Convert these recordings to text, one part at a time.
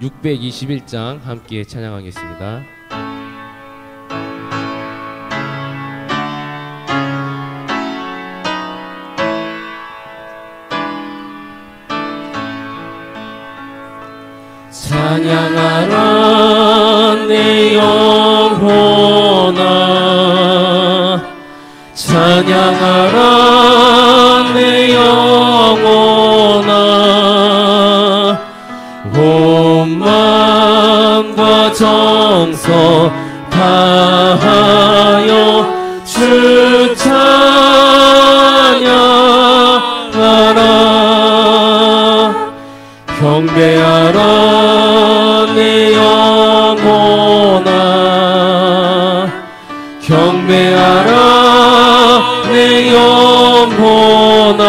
621장 함께 찬양하겠습니다. 찬양하라 내 영혼아, 찬양하라 내 영혼아, 온 마음과 정성 다하여 주 찬양하라. 경배하라 내 영혼아, 경배하라 내 영혼아,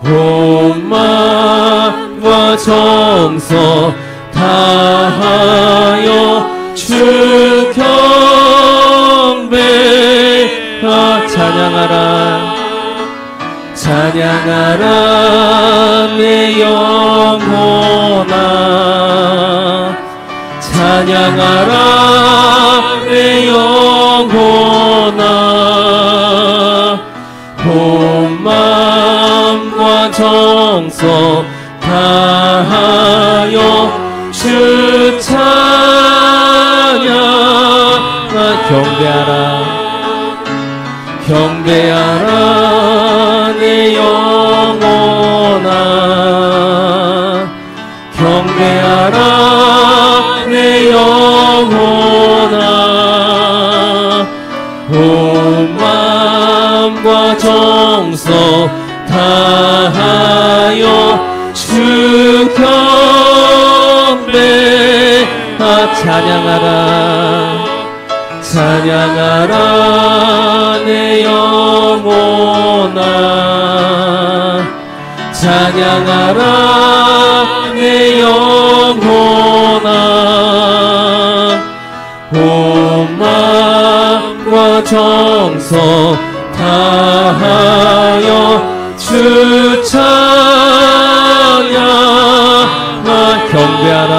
온 마음과 정성 다하여 주 경배하. 찬양하라, 찬양하라 내 영혼아, 찬양하라 내 영혼아, 온 마음과 정성 다하여 주 찬양. 경배하라, 경배하라 내 영혼아, 경배하라 내 영혼아, 온 마음과 정성 다하여 주 경배하. 찬양하라, 찬양하라 내 영혼아, 찬양하라 내 영혼아, 온 마음과 정성 다하여 주 찬양. 경배하라,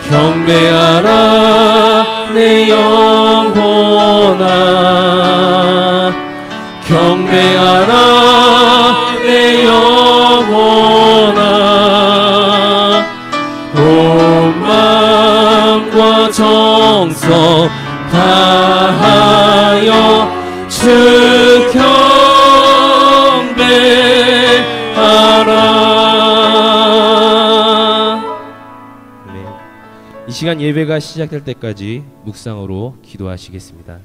경배하라 내 영혼아, 경배하라 내 영혼아, 온 마음과 정성 다하여 주 경배하라. 이 시간 예배가 시작될 때까지 묵상으로 기도하시겠습니다.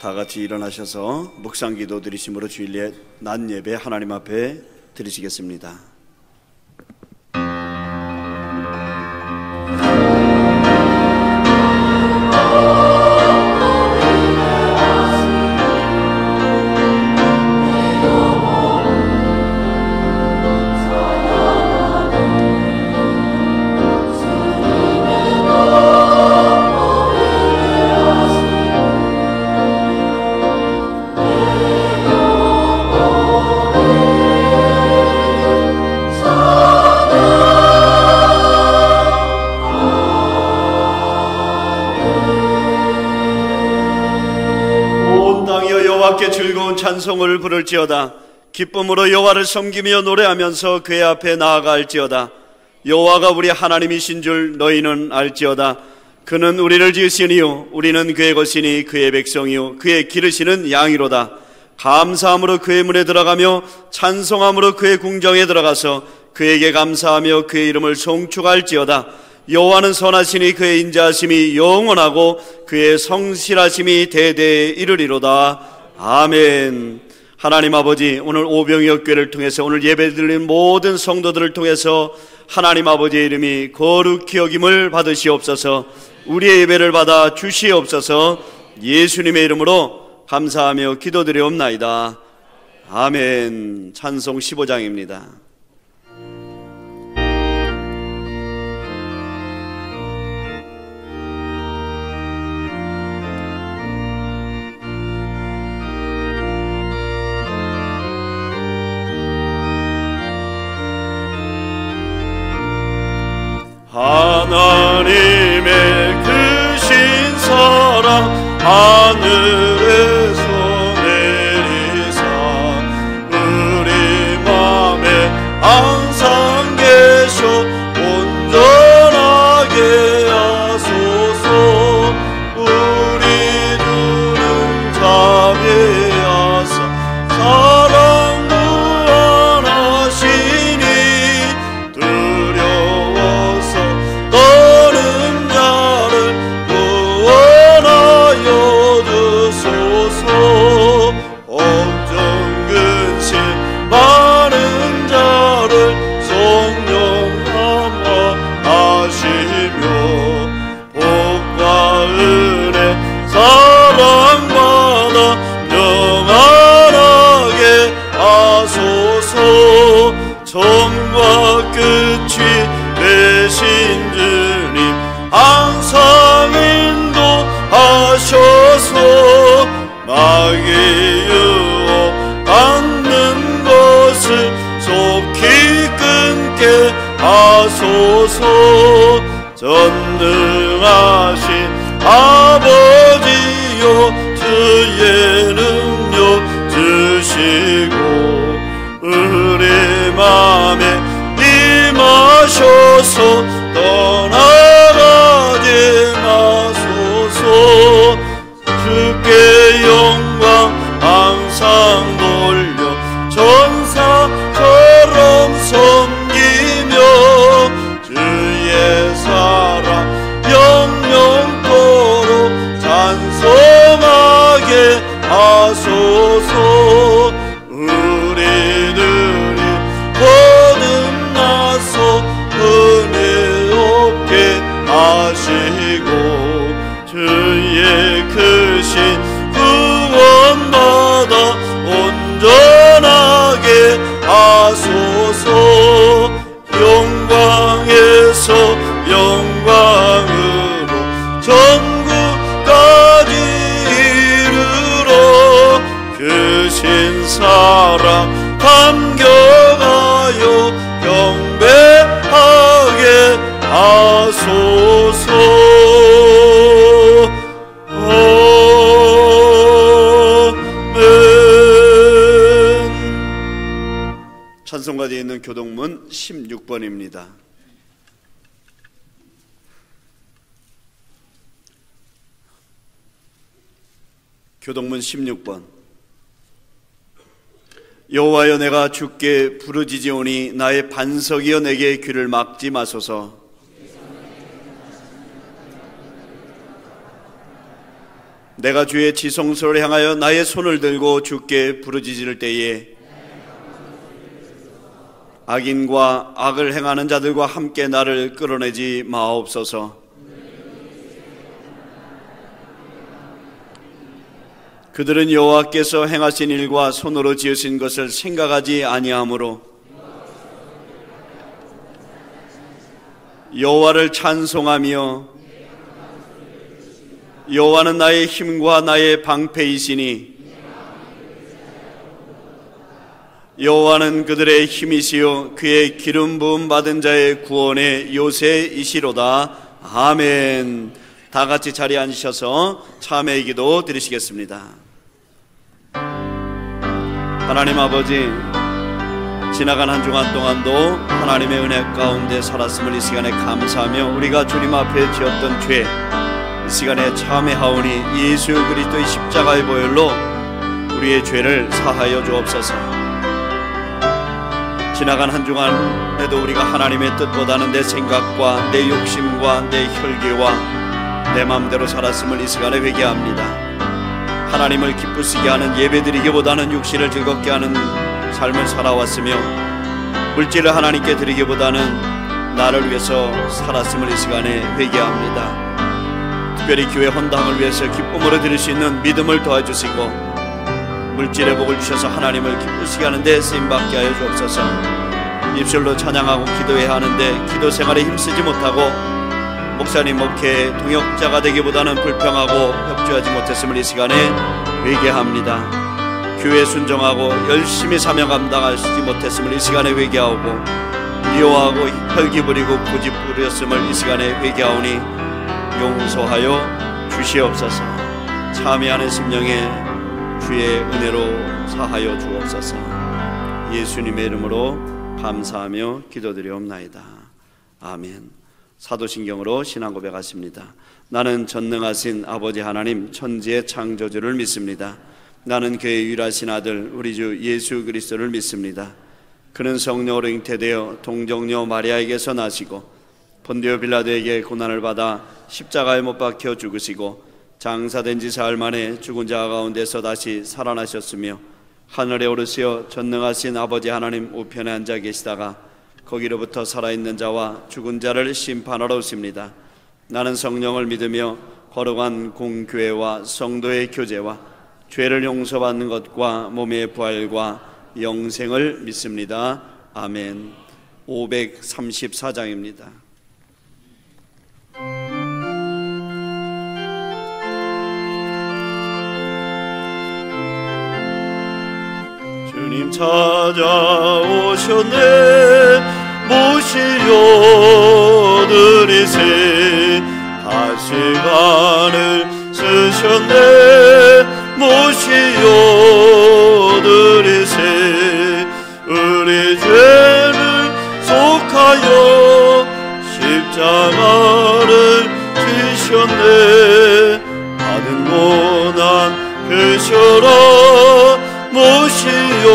다 같이 일어나셔서 묵상기도 드리심으로 주일 낮 예배 하나님 앞에 드리시겠습니다. 여호와께 즐거운 찬송을 부를지어다. 기쁨으로 여호와를 섬기며 노래하면서 그의 앞에 나아갈지어다. 여호와가 우리 하나님이신 줄 너희는 알지어다. 그는 우리를 지으시니요 우리는 그의 것이니 그의 백성이요 그의 기르시는 양이로다. 감사함으로 그의 문에 들어가며 찬송함으로 그의 궁정에 들어가서 그에게 감사하며 그의 이름을 송축할지어다. 여호와는 선하시니 그의 인자하심이 영원하고 그의 성실하심이 대대에 이르리로다. 아멘. 하나님 아버지, 오늘 오병이어교회를 통해서 오늘 예배드리는 모든 성도들을 통해서 하나님 아버지의 이름이 거룩히 여김을 받으시옵소서. 우리의 예배를 받아 주시옵소서. 예수님의 이름으로 감사하며 기도드리옵나이다. 아멘. 찬송 15장입니다. 하나님의 크신 사랑 하늘에서 내리사 우리 맘에 항상 계셔 온전하게 하소서. 우리 주는 자비하사 사랑 무한하시니 두려워서 떠는 자를 구원하여 주소서. 엄청 근심 많은 자를 성령함과 하시며 복과 은혜 사랑받아 영원하게 하소서. 처음과 끝이 되신 주님 항상 인도하셔서 마귀 유혹 받는 것을 속히 끊게 하소서. 전능하신 아버지여 주의 능력 주시고 우리 맘에 임하셔서 떠나가지 마소서. 주께 영광 항상 돌려 전사처럼 섬기며 주의 사랑 영영토록 찬송하게 하소서. 우리들이 거듭나서 은혜 없게 하시고 주의 크신 구원받아 온전하게 하소서. 영광에서 영광으로 전국까지 이르러 크신 사랑 감격하여 경배하게 하소서. 아멘. 찬송가에 있는 교동문 16번입니다. 교동문 16번. 여호와여 내가 주께 부르짖으오니 나의 반석이여 내게 귀를 막지 마소서. 내가 주의 지성소를 향하여 나의 손을 들고 주께 부르짖을 때에 악인과 악을 행하는 자들과 함께 나를 끌어내지 마옵소서. 그들은 여호와께서 행하신 일과 손으로 지으신 것을 생각하지 아니하므로 여호와를 찬송하며 여호와는 나의 힘과 나의 방패이시니 여호와는 그들의 힘이시요 그의 기름 부음 받은 자의 구원의 요새이시로다. 아멘. 다 같이 자리에 앉으셔서 참회의 기도 드리시겠습니다. 하나님 아버지, 지나간 한 주간 동안도 하나님의 은혜 가운데 살았음을 이 시간에 감사하며 우리가 주님 앞에 지었던 죄 이 시간에 참회하오니 예수 그리스도의 십자가의 보혈로 우리의 죄를 사하여 주옵소서. 지나간 한 주간에도 우리가 하나님의 뜻보다는 내 생각과 내 욕심과 내 혈기와 내 마음대로 살았음을 이 시간에 회개합니다. 하나님을 기쁘시게 하는 예배드리기보다는 육신을 즐겁게 하는 삶을 살아왔으며 물질을 하나님께 드리기보다는 나를 위해서 살았음을 이 시간에 회개합니다. 특별히 교회 헌당을 위해서 기쁨으로 드릴 수 있는 믿음을 도와주시고 물질의 복을 주셔서 하나님을 기쁘시게 하는데 쓰임받게 하여 주옵소서. 입술로 찬양하고 기도해야 하는데 기도 생활에 힘쓰지 못하고 목사님 목회의 동역자가 되기보다는 불평하고 협조하지 못했음을 이 시간에 회개합니다. 교회 순종하고 열심히 사명 감당하지 못했음을 이 시간에 회개하고 미워하고 혈기 부리고 고집 부렸음을 이 시간에 회개하오니 용서하여 주시옵소서. 참회하는 심령에 주의 은혜로 사하여 주옵소서. 예수님의 이름으로 감사하며 기도드리옵나이다. 아멘. 사도신경으로 신앙 고백하십니다. 나는 전능하신 아버지 하나님 천지의 창조주를 믿습니다. 나는 그의 유일하신 아들 우리 주 예수 그리스도를 믿습니다. 그는 성령으로 잉태되어 동정녀 마리아에게서 나시고 본디오 빌라도에게 고난을 받아 십자가에 못 박혀 죽으시고 장사된 지 사흘 만에 죽은 자 가운데서 다시 살아나셨으며 하늘에 오르시어 전능하신 아버지 하나님 우편에 앉아 계시다가 거기로부터 살아있는 자와 죽은 자를 심판하러 오십니다. 나는 성령을 믿으며 거룩한 공교회와 성도의 교제와 죄를 용서받는 것과 몸의 부활과 영생을 믿습니다. 아멘. 534장입니다. 주님 찾아오셨네 모시려 드리세 하시간을 쓰셨네 모시려 드리세 우리 죄를 속하여 십자가를 지셨네 받은 고난 그셔라 모시여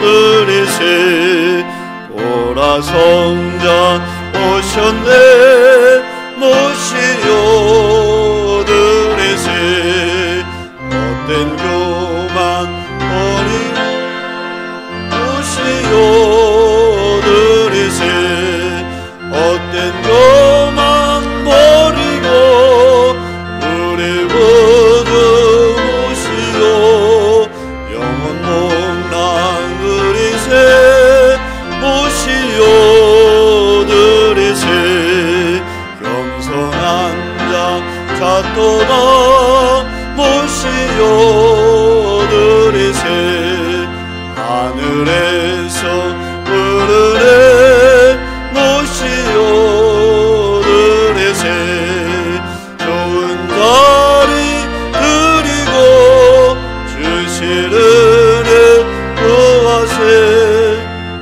드리세 보라 성자 오셨네 모시여 드리세 헛된 교만 버리고 모시여 드리세 헛된 교만 버리고 우리 모두 모시여 영원 목랑 그리세 모시여 드리세 겸손한 자 찾도다 모시여 드리세 하늘에서 부르네 모시여 드리세 좋은 자리 드리고 주실 은혜 구하세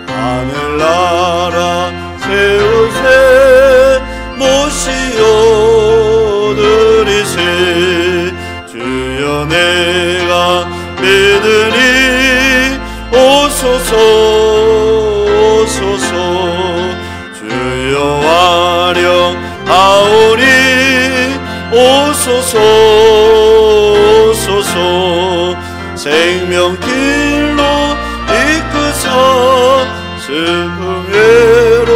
하늘나라 세우세 모시여 드리세 주여 내가 믿으니 오소서 오소서 주여 와령하오니 오소서 오소서 생명길로 이끄사 슬픔외로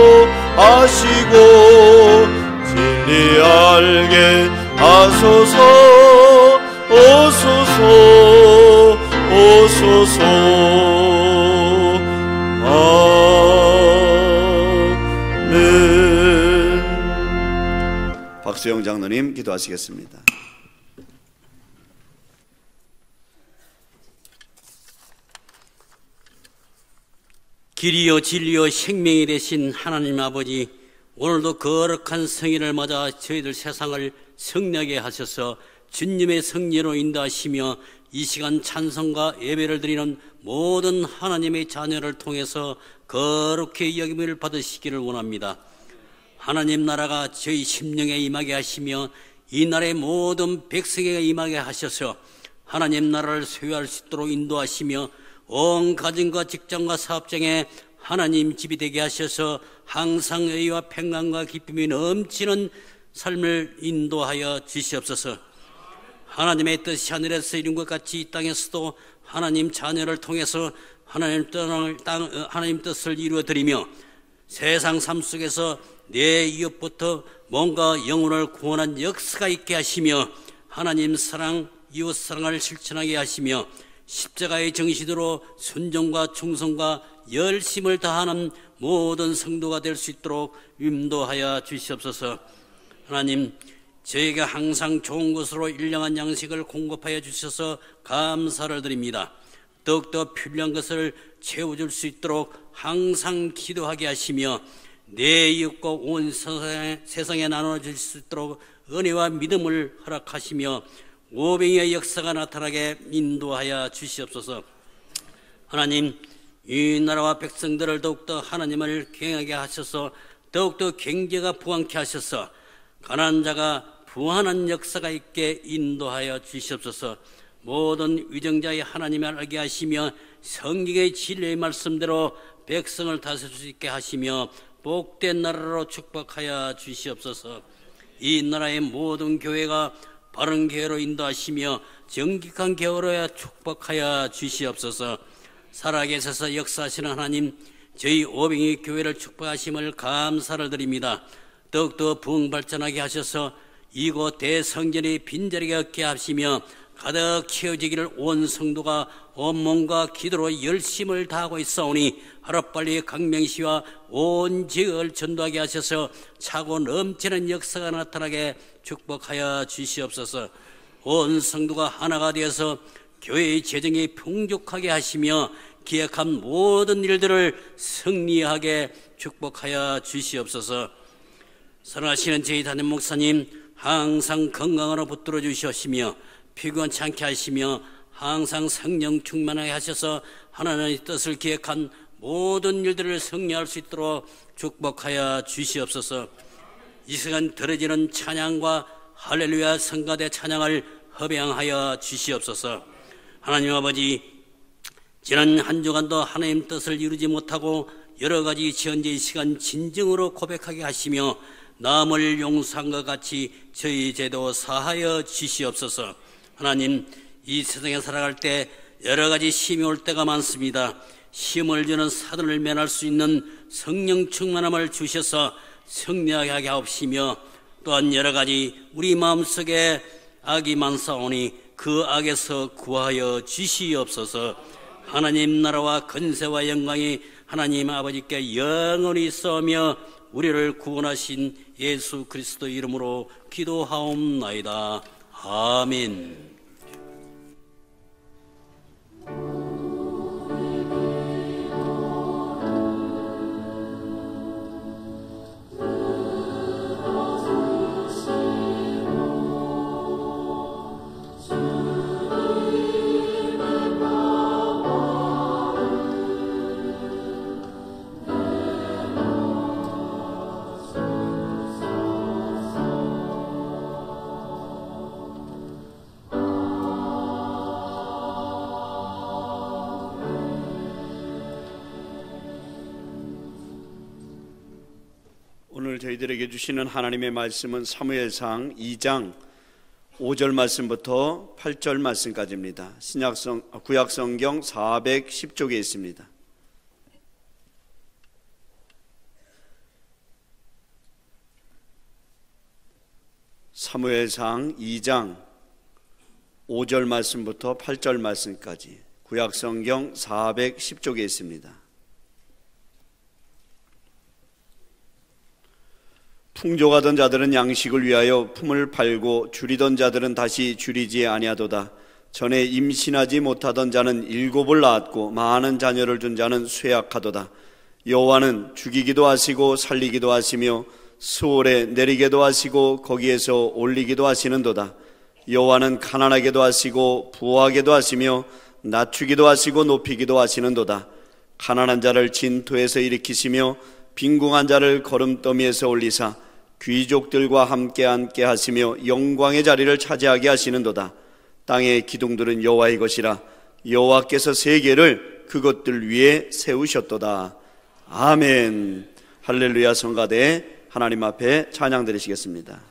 하시고 진리 알게 하소서 오소서 오소서 아멘. 박수영 장로님 기도하시겠습니다. 길이요 진리요 생명이 되신 하나님 아버지, 오늘도 거룩한 성인을 맞아 저희들 세상을 성나게 하셔서 주님의 성례로 인도하시며 이 시간 찬송과 예배를 드리는 모든 하나님의 자녀를 통해서 거룩히 여김을 받으시기를 원합니다. 하나님 나라가 저희 심령에 임하게 하시며 이 나라의 모든 백성에게 임하게 하셔서 하나님 나라를 소유할 수 있도록 인도하시며 온 가정과 직장과 사업장에 하나님 집이 되게 하셔서 항상 의와 평강과 기쁨이 넘치는 삶을 인도하여 주시옵소서. 하나님의 뜻이 하늘에서 이룬 것 같이 이 땅에서도 하나님 자녀를 통해서 하나님 뜻을 이루어드리며 세상 삶 속에서 내 이웃부터 뭔가 영혼을 구원한 역사가 있게 하시며 하나님 사랑, 이웃 사랑을 실천하게 하시며 십자가의 정신으로 순종과 충성과 열심을 다하는 모든 성도가 될 수 있도록 인도하여 주시옵소서. 하나님, 저에게 항상 좋은 것으로 일용한 양식을 공급하여 주셔서 감사를 드립니다. 더욱더 필요한 것을 채워줄 수 있도록 항상 기도하게 하시며 내 이웃과 온 세상에 나눠줄 수 있도록 은혜와 믿음을 허락하시며 오병이의 역사가 나타나게 인도하여 주시옵소서. 하나님, 이 나라와 백성들을 더욱더 하나님을 경외하게 하셔서 더욱더 경제가 부강케 하셔서 가난한 자가 부하는 역사가 있게 인도하여 주시옵소서. 모든 위정자의 하나님을 알게 하시며 성경의 진리의 말씀대로 백성을 다스릴 수 있게 하시며 복된 나라로 축복하여 주시옵소서. 이 나라의 모든 교회가 바른 교회로 인도하시며 정직한 교회로 축복하여 주시옵소서. 살아계셔서 역사하시는 하나님, 저희 오병이 교회를 축복하심을 감사를 드립니다. 더욱더 부흥발전하게 하셔서 이곳 대성전이 빈자리가 없게 하시며 가득 채워지기를 온 성도가 온몸과 기도로 열심을 다하고 있사오니 하루빨리 강명시와 온 지역을 전도하게 하셔서 차고 넘치는 역사가 나타나게 축복하여 주시옵소서. 온 성도가 하나가 되어서 교회의 재정이 풍족하게 하시며 기획한 모든 일들을 승리하게 축복하여 주시옵소서. 사랑하시는 저희 담임 목사님, 항상 건강으로 붙들어 주시옵시며 피곤치 않게 하시며 항상 성령 충만하게 하셔서 하나님의 뜻을 기획한 모든 일들을 승리할 수 있도록 축복하여 주시옵소서. 이 시간 들어지는 찬양과 할렐루야 성가대 찬양을 허병하여 주시옵소서. 하나님 아버지, 지난 한 주간도 하나님 뜻을 이루지 못하고 여러 가지 현재의 시간 진정으로 고백하게 하시며 남을 용서한 것 같이 저희 죄도 사하여 주시옵소서. 하나님, 이 세상에 살아갈 때 여러 가지 시험이 올 때가 많습니다. 시험을 주는 사단을 면할 수 있는 성령 충만함을 주셔서 승리하게 하옵시며 또한 여러 가지 우리 마음속에 악이 많사오니 그 악에서 구하여 주시옵소서. 하나님 나라와 권세와 영광이 하나님 아버지께 영원히 있으며 우리를 구원하신 예수 그리스도 이름으로 기도하옵나이다. 아멘. 저희들에게 주시는 하나님의 말씀은 사무엘상 2장 5절 말씀부터 8절 말씀까지입니다. 구약성경 410쪽에 있습니다. 사무엘상 2장 5절 말씀부터 8절 말씀까지 구약성경 410쪽에 있습니다. 풍족하던 자들은 양식을 위하여 품을 팔고 줄이던 자들은 다시 줄이지 아니하도다. 전에 임신하지 못하던 자는 7을 낳았고 많은 자녀를 둔 자는 쇠약하도다. 여호와는 죽이기도 하시고 살리기도 하시며 수월에 내리게도 하시고 거기에서 올리기도 하시는도다. 여호와는 가난하게도 하시고 부하게도 하시며 낮추기도 하시고 높이기도 하시는도다. 가난한 자를 진토에서 일으키시며 빈궁한 자를 거름더미에서 올리사 귀족들과 함께 앉게 하시며 영광의 자리를 차지하게 하시는도다. 땅의 기둥들은 여호와의 것이라. 여호와께서 세계를 그것들 위에 세우셨도다. 아멘. 할렐루야. 성가대 하나님 앞에 찬양 드리시겠습니다.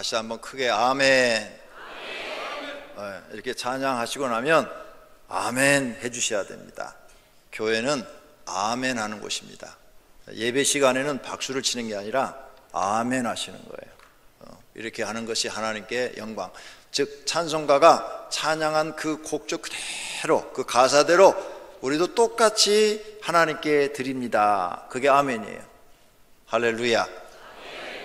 다시 한번 크게 아멘. 이렇게 찬양하시고 나면 아멘 해주셔야 됩니다. 교회는 아멘 하는 곳입니다. 예배 시간에는 박수를 치는 게 아니라 아멘 하시는 거예요. 이렇게 하는 것이 하나님께 영광. 즉 찬송가가 찬양한 그 곡조 그대로, 그 가사대로 우리도 똑같이 하나님께 드립니다. 그게 아멘이에요. 할렐루야.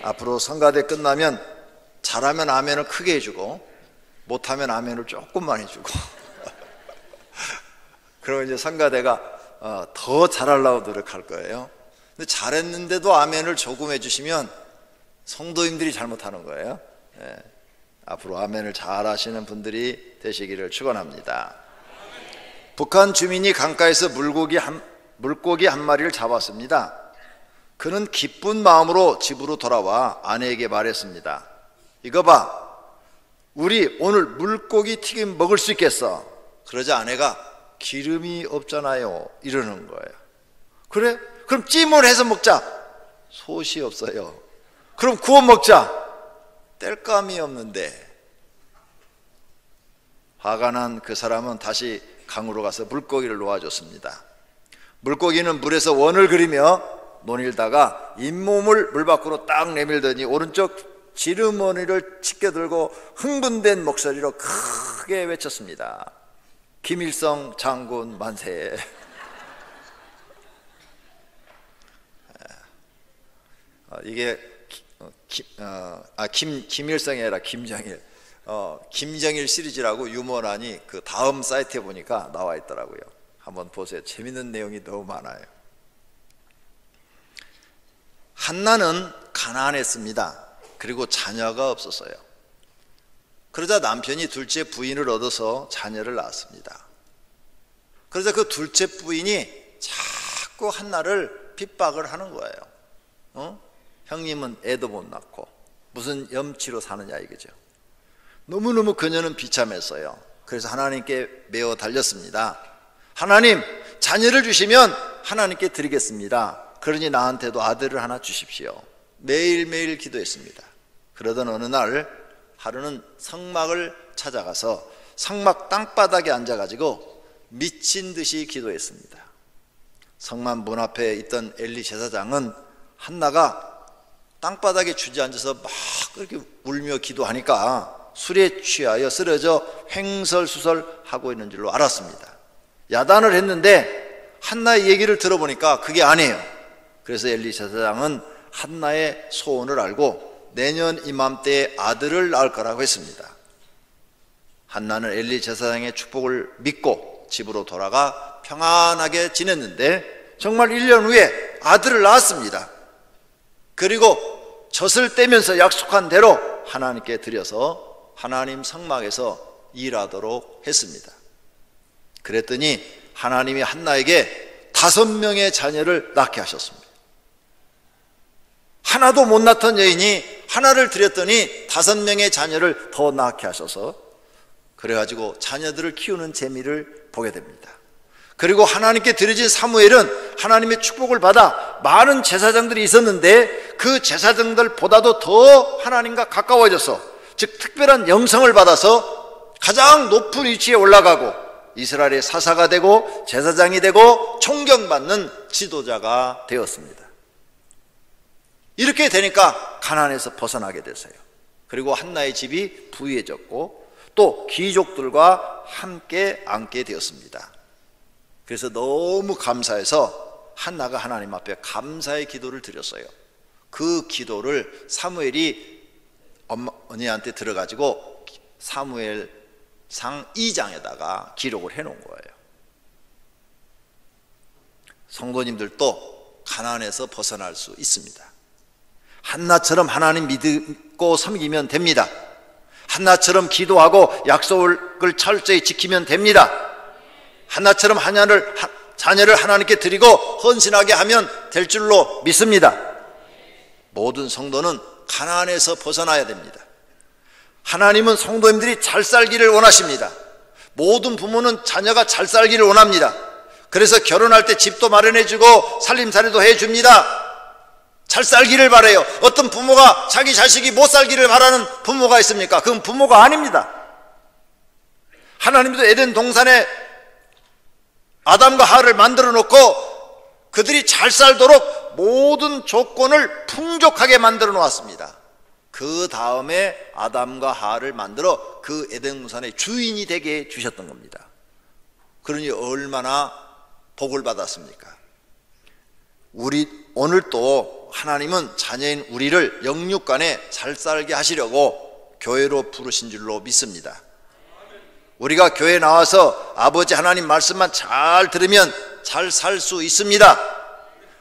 앞으로 성가대 끝나면 잘하면 아멘을 크게 해주고 못하면 아멘을 조금만 해주고 그러면 이제 성가대가 더 잘하려고 노력할 거예요. 근데 잘했는데도 아멘을 조금 해주시면 성도님들이 잘못하는 거예요. 예. 앞으로 아멘을 잘 하시는 분들이 되시기를 축원합니다. 북한 주민이 강가에서 물고기 한 마리를 잡았습니다. 그는 기쁜 마음으로 집으로 돌아와 아내에게 말했습니다. 이거 봐, 우리 오늘 물고기 튀김 먹을 수 있겠어. 그러자 아내가 기름이 없잖아요 이러는 거예요. 그래? 그럼 찜을 해서 먹자. 솥이 없어요. 그럼 구워 먹자. 뗄감이 없는데. 화가 난 그 사람은 다시 강으로 가서 물고기를 놓아줬습니다. 물고기는 물에서 원을 그리며 논일다가 잇몸을 물 밖으로 딱 내밀더니 오른쪽 지르머니를 치켜들고 흥분된 목소리로 크게 외쳤습니다. 김일성 장군 만세. 이게 김일성이 아니라 김정일. 김정일 시리즈라고 유머란이 그 다음 사이트에 보니까 나와 있더라고요. 한번 보세요. 재밌는 내용이 너무 많아요. 한나는 가난했습니다. 그리고 자녀가 없었어요. 그러자 남편이 둘째 부인을 얻어서 자녀를 낳았습니다. 그러자 그 둘째 부인이 자꾸 한나를 핍박을 하는 거예요. 형님은 애도 못 낳고 무슨 염치로 사느냐 이거죠. 너무너무 그녀는 비참했어요. 그래서 하나님께 메어 달렸습니다. 하나님, 자녀를 주시면 하나님께 드리겠습니다. 그러니 나한테도 아들을 하나 주십시오. 매일매일 기도했습니다. 그러던 어느 날 하루는 성막을 찾아가서 성막 땅바닥에 앉아가지고 미친 듯이 기도했습니다. 성막 문 앞에 있던 엘리 제사장은 한나가 땅바닥에 주저앉아서 막 그렇게 울며 기도하니까 술에 취하여 쓰러져 횡설수설하고 있는 줄로 알았습니다. 야단을 했는데 한나의 얘기를 들어보니까 그게 아니에요. 그래서 엘리 제사장은 한나의 소원을 알고 내년 이맘때에 아들을 낳을 거라고 했습니다. 한나는 엘리 제사장의 축복을 믿고 집으로 돌아가 평안하게 지냈는데 정말 1년 후에 아들을 낳았습니다. 그리고 젖을 떼면서 약속한 대로 하나님께 드려서 하나님 성막에서 일하도록 했습니다. 그랬더니 하나님이 한나에게 5명의 자녀를 낳게 하셨습니다. 하나도 못 낳던 여인이 하나를 드렸더니 5명의 자녀를 더 낳게 하셔서 그래가지고 자녀들을 키우는 재미를 보게 됩니다. 그리고 하나님께 드려진 사무엘은 하나님의 축복을 받아 많은 제사장들이 있었는데 그 제사장들보다도 더 하나님과 가까워져서, 즉 특별한 영성을 받아서 가장 높은 위치에 올라가고 이스라엘의 사사가 되고 제사장이 되고 존경받는 지도자가 되었습니다. 이렇게 되니까 가난에서 벗어나게 됐어요. 그리고 한나의 집이 부유해졌고 또 귀족들과 함께 앉게 되었습니다. 그래서 너무 감사해서 한나가 하나님 앞에 감사의 기도를 드렸어요. 그 기도를 사무엘이 어머니한테 들어가지고 사무엘상 2장에다가 기록을 해놓은 거예요. 성도님들도 가난에서 벗어날 수 있습니다. 한나처럼 하나님 믿고 섬기면 됩니다. 한나처럼 기도하고 약속을 철저히 지키면 됩니다. 한나처럼 자녀를 하나님께 드리고 헌신하게 하면 될 줄로 믿습니다. 모든 성도는 가난에서 벗어나야 됩니다. 하나님은 성도님들이 잘 살기를 원하십니다. 모든 부모는 자녀가 잘 살기를 원합니다. 그래서 결혼할 때 집도 마련해주고 살림살이도 해줍니다. 잘 살기를 바라요. 어떤 부모가 자기 자식이 못 살기를 바라는 부모가 있습니까? 그건 부모가 아닙니다. 하나님도 에덴 동산에 아담과 하와를 만들어 놓고 그들이 잘 살도록 모든 조건을 풍족하게 만들어 놓았습니다. 그 다음에 아담과 하와를 만들어 그 에덴 동산의 주인이 되게 주셨던 겁니다. 그러니 얼마나 복을 받았습니까? 오늘 또 하나님은 자녀인 우리를 영육간에 잘 살게 하시려고 교회로 부르신 줄로 믿습니다. 우리가 교회에 나와서 아버지 하나님 말씀만 잘 들으면 잘 살 수 있습니다.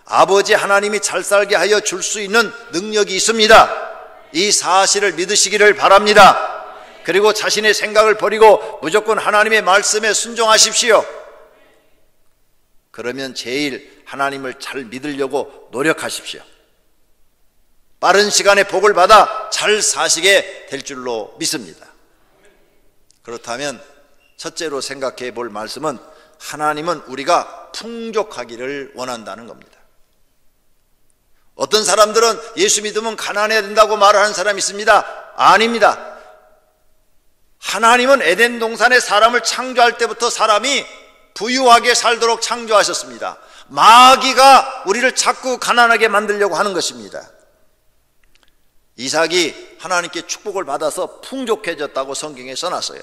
아버지 하나님이 잘 살게 하여 줄 수 있는 능력이 있습니다. 이 사실을 믿으시기를 바랍니다. 그리고 자신의 생각을 버리고 무조건 하나님의 말씀에 순종하십시오. 그러면 제일 하나님을 잘 믿으려고 노력하십시오. 빠른 시간에 복을 받아 잘 사시게 될 줄로 믿습니다. 그렇다면 첫째로 생각해 볼 말씀은 하나님은 우리가 풍족하기를 원한다는 겁니다. 어떤 사람들은 예수 믿으면 가난해야 된다고 말하는 사람이 있습니다. 아닙니다. 하나님은 에덴 동산에 사람을 창조할 때부터 사람이 부유하게 살도록 창조하셨습니다. 마귀가 우리를 자꾸 가난하게 만들려고 하는 것입니다. 이삭이 하나님께 축복을 받아서 풍족해졌다고 성경에 써놨어요.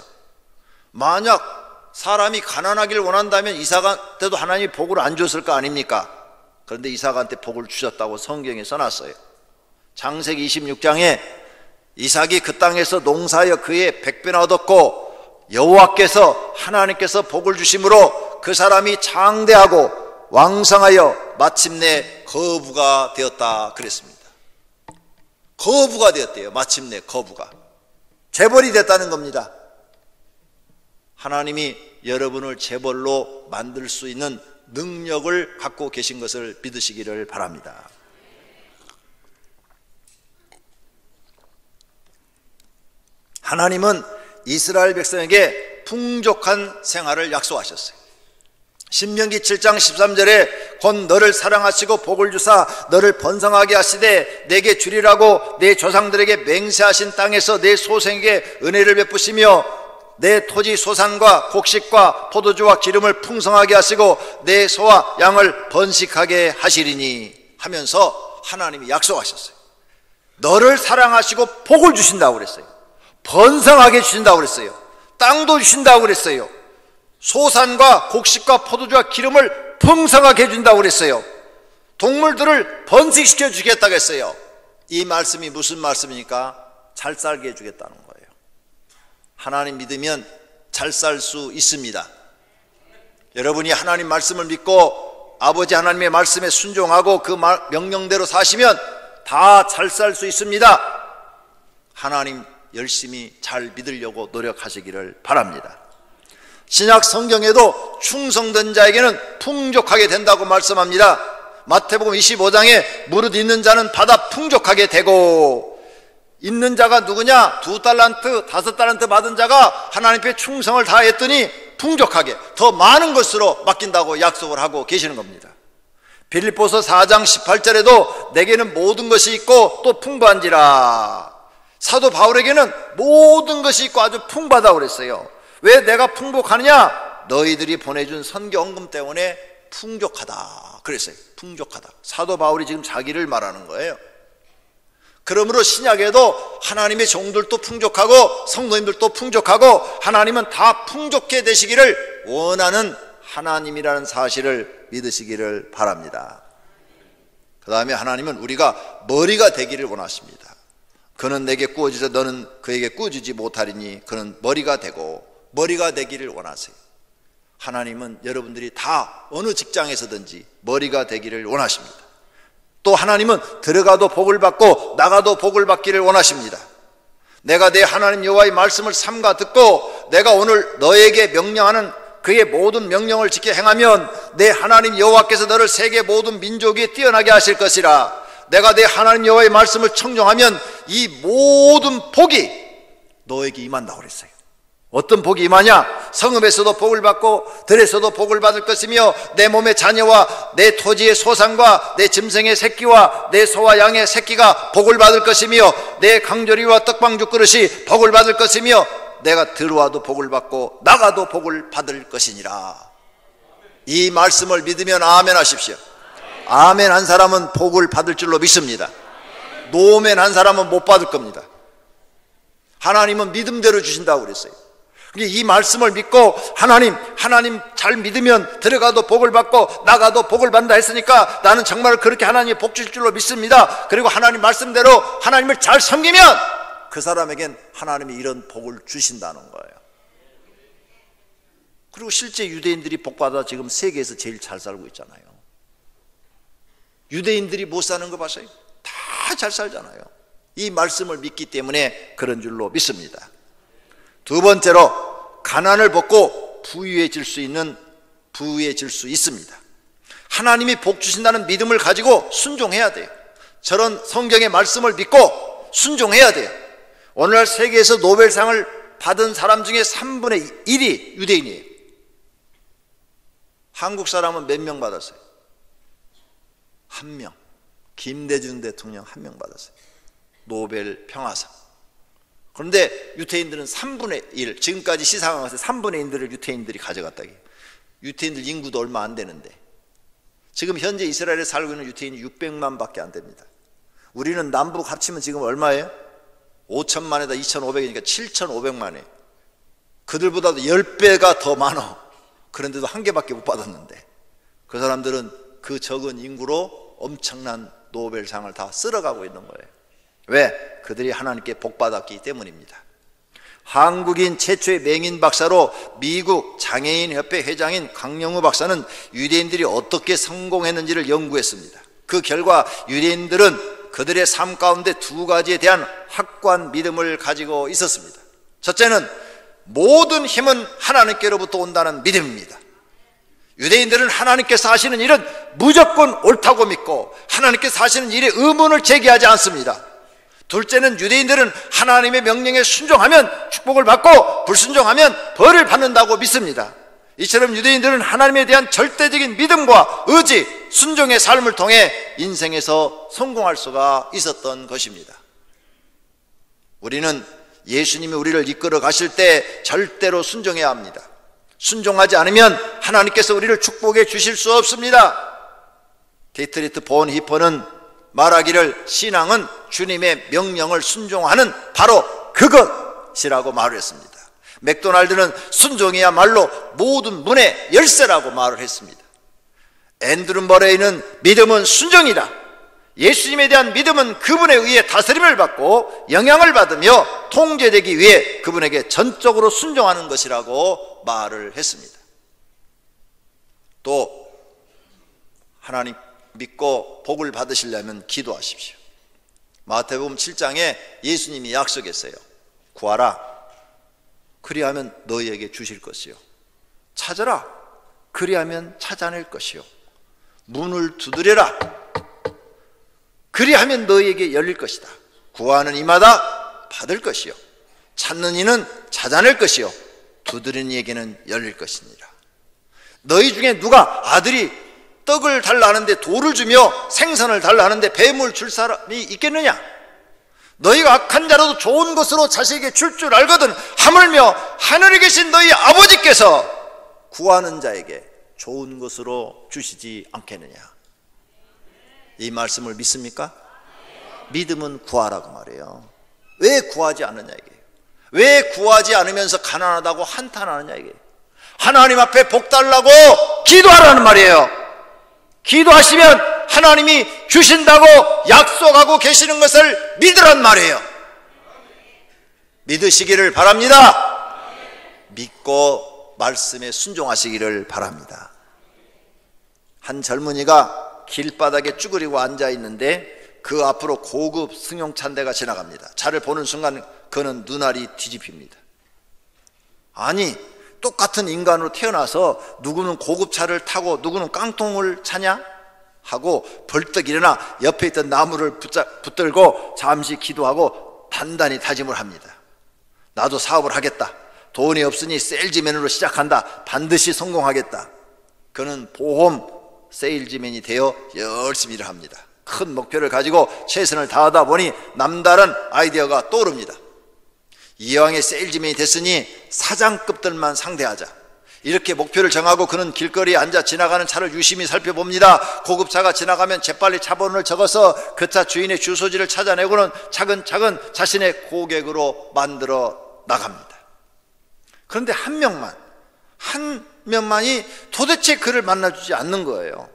만약 사람이 가난하기를 원한다면 이삭한테도 하나님이 복을 안 줬을 거 아닙니까? 그런데 이삭한테 복을 주셨다고 성경에 써놨어요. 창세기 26장에 이삭이 그 땅에서 농사하여 그의 100배나 얻었고 여호와께서 하나님께서 복을 주심으로 그 사람이 장대하고 왕성하여 마침내 거부가 되었다 그랬습니다. 거부가 되었대요. 마침내 거부가. 재벌이 됐다는 겁니다. 하나님이 여러분을 재벌로 만들 수 있는 능력을 갖고 계신 것을 믿으시기를 바랍니다. 하나님은 이스라엘 백성에게 풍족한 생활을 약속하셨어요. 신명기 7장 13절에 곧 너를 사랑하시고 복을 주사 너를 번성하게 하시되 내게 주리라고 내 조상들에게 맹세하신 땅에서 내 소생에게 은혜를 베푸시며 내 토지 소산과 곡식과 포도주와 기름을 풍성하게 하시고 내 소와 양을 번식하게 하시리니 하면서 하나님이 약속하셨어요. 너를 사랑하시고 복을 주신다고 그랬어요. 번성하게 주신다고 그랬어요. 땅도 주신다고 그랬어요. 소산과 곡식과 포도주와 기름을 풍성하게 해준다고 그랬어요. 동물들을 번식시켜 주겠다고 했어요. 이 말씀이 무슨 말씀입니까? 잘 살게 해주겠다는 거예요. 하나님 믿으면 잘 살 수 있습니다. 여러분이 하나님 말씀을 믿고 아버지 하나님의 말씀에 순종하고 그 명령대로 사시면 다 잘 살 수 있습니다. 하나님 열심히 잘 믿으려고 노력하시기를 바랍니다. 신약 성경에도 충성된 자에게는 풍족하게 된다고 말씀합니다. 마태복음 25장에 무릇 있는 자는 받아 풍족하게 되고, 있는 자가 누구냐? 2달란트, 5달란트 받은 자가 하나님께 충성을 다했더니 풍족하게 더 많은 것으로 맡긴다고 약속을 하고 계시는 겁니다. 빌립보서 4장 18절에도 내게는 모든 것이 있고 또 풍부한지라. 사도 바울에게는 모든 것이 있고 아주 풍부하다고 그랬어요. 왜 내가 풍족하느냐? 너희들이 보내준 선교 헌금 때문에 풍족하다 그랬어요. 풍족하다. 사도 바울이 지금 자기를 말하는 거예요. 그러므로 신약에도 하나님의 종들도 풍족하고 성도님들도 풍족하고 하나님은 다 풍족해 되시기를 원하는 하나님이라는 사실을 믿으시기를 바랍니다. 그 다음에 하나님은 우리가 머리가 되기를 원하십니다. 그는 내게 꾸어지자 너는 그에게 꾸어지지 못하리니 그는 머리가 되고, 머리가 되기를 원하세요. 하나님은 여러분들이 다 어느 직장에서든지 머리가 되기를 원하십니다. 또 하나님은 들어가도 복을 받고 나가도 복을 받기를 원하십니다. 내가 내 하나님 여호와의 말씀을 삼가 듣고 내가 오늘 너에게 명령하는 그의 모든 명령을 지켜 행하면 내 하나님 여호와께서 너를 세계 모든 민족 위에 뛰어나게 하실 것이라. 내가 내 하나님 여호와의 말씀을 청종하면 이 모든 복이 너에게 임한다고 그랬어요. 어떤 복이 임하냐? 성읍에서도 복을 받고 들에서도 복을 받을 것이며 내 몸의 자녀와 내 토지의 소산과 내 짐승의 새끼와 내 소와 양의 새끼가 복을 받을 것이며 내 강조리와 떡방죽 그릇이 복을 받을 것이며 내가 들어와도 복을 받고 나가도 복을 받을 것이니라. 이 말씀을 믿으면 아멘 하십시오. 아멘 한 사람은 복을 받을 줄로 믿습니다. 노멘 한 사람은 못 받을 겁니다. 하나님은 믿음대로 주신다고 그랬어요. 이 말씀을 믿고 하나님 잘 믿으면 들어가도 복을 받고 나가도 복을 받는다 했으니까 나는 정말 그렇게 하나님이 복 주실 줄로 믿습니다. 그리고 하나님 말씀대로 하나님을 잘 섬기면 그 사람에겐 하나님이 이런 복을 주신다는 거예요. 그리고 실제 유대인들이 복받아 지금 세계에서 제일 잘 살고 있잖아요. 유대인들이 못 사는 거 봤어요? 다 잘 살잖아요. 이 말씀을 믿기 때문에 그런 줄로 믿습니다. 두 번째로 가난을 벗고 부유해질 수 있습니다. 하나님이 복 주신다는 믿음을 가지고 순종해야 돼요. 저런 성경의 말씀을 믿고 순종해야 돼요. 오늘날 세계에서 노벨상을 받은 사람 중에 3분의 1이 유대인이에요. 한국 사람은 몇 명 받았어요? 1명. 김대중 대통령 1명 받았어요. 노벨 평화상. 그런데 유태인들은 3분의 1, 지금까지 시상한 것의 3분의 1을 유태인들이 가져갔다. 유태인들 인구도 얼마 안 되는데 지금 현재 이스라엘에 살고 있는 유태인이 600만 밖에 안 됩니다. 우리는 남북 합치면 지금 얼마예요? 5천만에다 2,500이니까 7,500만이에요. 그들보다도 10배가 더 많아. 그런데도 한 개밖에 못 받았는데 그 사람들은 그 적은 인구로 엄청난 노벨상을 다 쓸어가고 있는 거예요. 왜? 그들이 하나님께 복받았기 때문입니다. 한국인 최초의 맹인 박사로 미국 장애인협회 회장인 강영우 박사는 유대인들이 어떻게 성공했는지를 연구했습니다. 그 결과 유대인들은 그들의 삶 가운데 두 가지에 대한 확고한 믿음을 가지고 있었습니다. 첫째는 모든 힘은 하나님께로부터 온다는 믿음입니다. 유대인들은 하나님께서 하시는 일은 무조건 옳다고 믿고 하나님께서 하시는 일에 의문을 제기하지 않습니다. 둘째는 유대인들은 하나님의 명령에 순종하면 축복을 받고 불순종하면 벌을 받는다고 믿습니다. 이처럼 유대인들은 하나님에 대한 절대적인 믿음과 의지, 순종의 삶을 통해 인생에서 성공할 수가 있었던 것입니다. 우리는 예수님이 우리를 이끌어 가실 때 절대로 순종해야 합니다. 순종하지 않으면 하나님께서 우리를 축복해 주실 수 없습니다. 디트리트 본 히퍼는 말하기를 신앙은 주님의 명령을 순종하는 바로 그것이라고 말을 했습니다. 맥도날드는 순종이야말로 모든 문의 열쇠라고 말을 했습니다. 앤드루 머레이는 믿음은 순종이다. 예수님에 대한 믿음은 그분에 의해 다스림을 받고 영향을 받으며 통제되기 위해 그분에게 전적으로 순종하는 것이라고 말을 했습니다. 또 하나님 믿고 복을 받으시려면 기도하십시오. 마태복음 7장에 예수님이 약속했어요. 구하라, 그리하면 너희에게 주실 것이요. 찾아라, 그리하면 찾아낼 것이요. 문을 두드려라, 그리하면 너희에게 열릴 것이다. 구하는 이마다 받을 것이요, 찾는 이는 찾아낼 것이요, 두드리는 이에게는 열릴 것이니라. 너희 중에 누가 아들이 떡을 달라 하는데 돌을 주며 생선을 달라 하는데 뱀을 줄 사람이 있겠느냐? 너희가 악한 자라도 좋은 것으로 자식에게 줄 줄 알거든 하물며 하늘에 계신 너희 아버지께서 구하는 자에게 좋은 것으로 주시지 않겠느냐? 이 말씀을 믿습니까? 믿음은 구하라고 말해요. 왜 구하지 않느냐 이게요. 왜 구하지 않으면서 가난하다고 한탄하느냐 이게요. 하나님 앞에 복 달라고 기도하라는 말이에요. 기도하시면 하나님이 주신다고 약속하고 계시는 것을 믿으란 말이에요. 믿으시기를 바랍니다. 믿고 말씀에 순종하시기를 바랍니다. 한 젊은이가 길바닥에 쭈그리고 앉아 있는데 그 앞으로 고급 승용차대가 지나갑니다. 차를 보는 순간 그는 눈알이 뒤집힙니다. 아니, 똑같은 인간으로 태어나서 누구는 고급차를 타고 누구는 깡통을 차냐? 하고 벌떡 일어나 옆에 있던 나무를 붙들고 잠시 기도하고 단단히 다짐을 합니다. 나도 사업을 하겠다. 돈이 없으니 세일즈맨으로 시작한다. 반드시 성공하겠다. 그는 보험 세일즈맨이 되어 열심히 일을 합니다. 큰 목표를 가지고 최선을 다하다 보니 남다른 아이디어가 떠오릅니다. 이왕에 세일즈맨이 됐으니 사장급들만 상대하자. 이렇게 목표를 정하고 그는 길거리에 앉아 지나가는 차를 유심히 살펴봅니다. 고급차가 지나가면 재빨리 차번호를 적어서 그 차 주인의 주소지를 찾아내고는 차근차근 자신의 고객으로 만들어 나갑니다. 그런데 한 명만이 도대체 그를 만나주지 않는 거예요.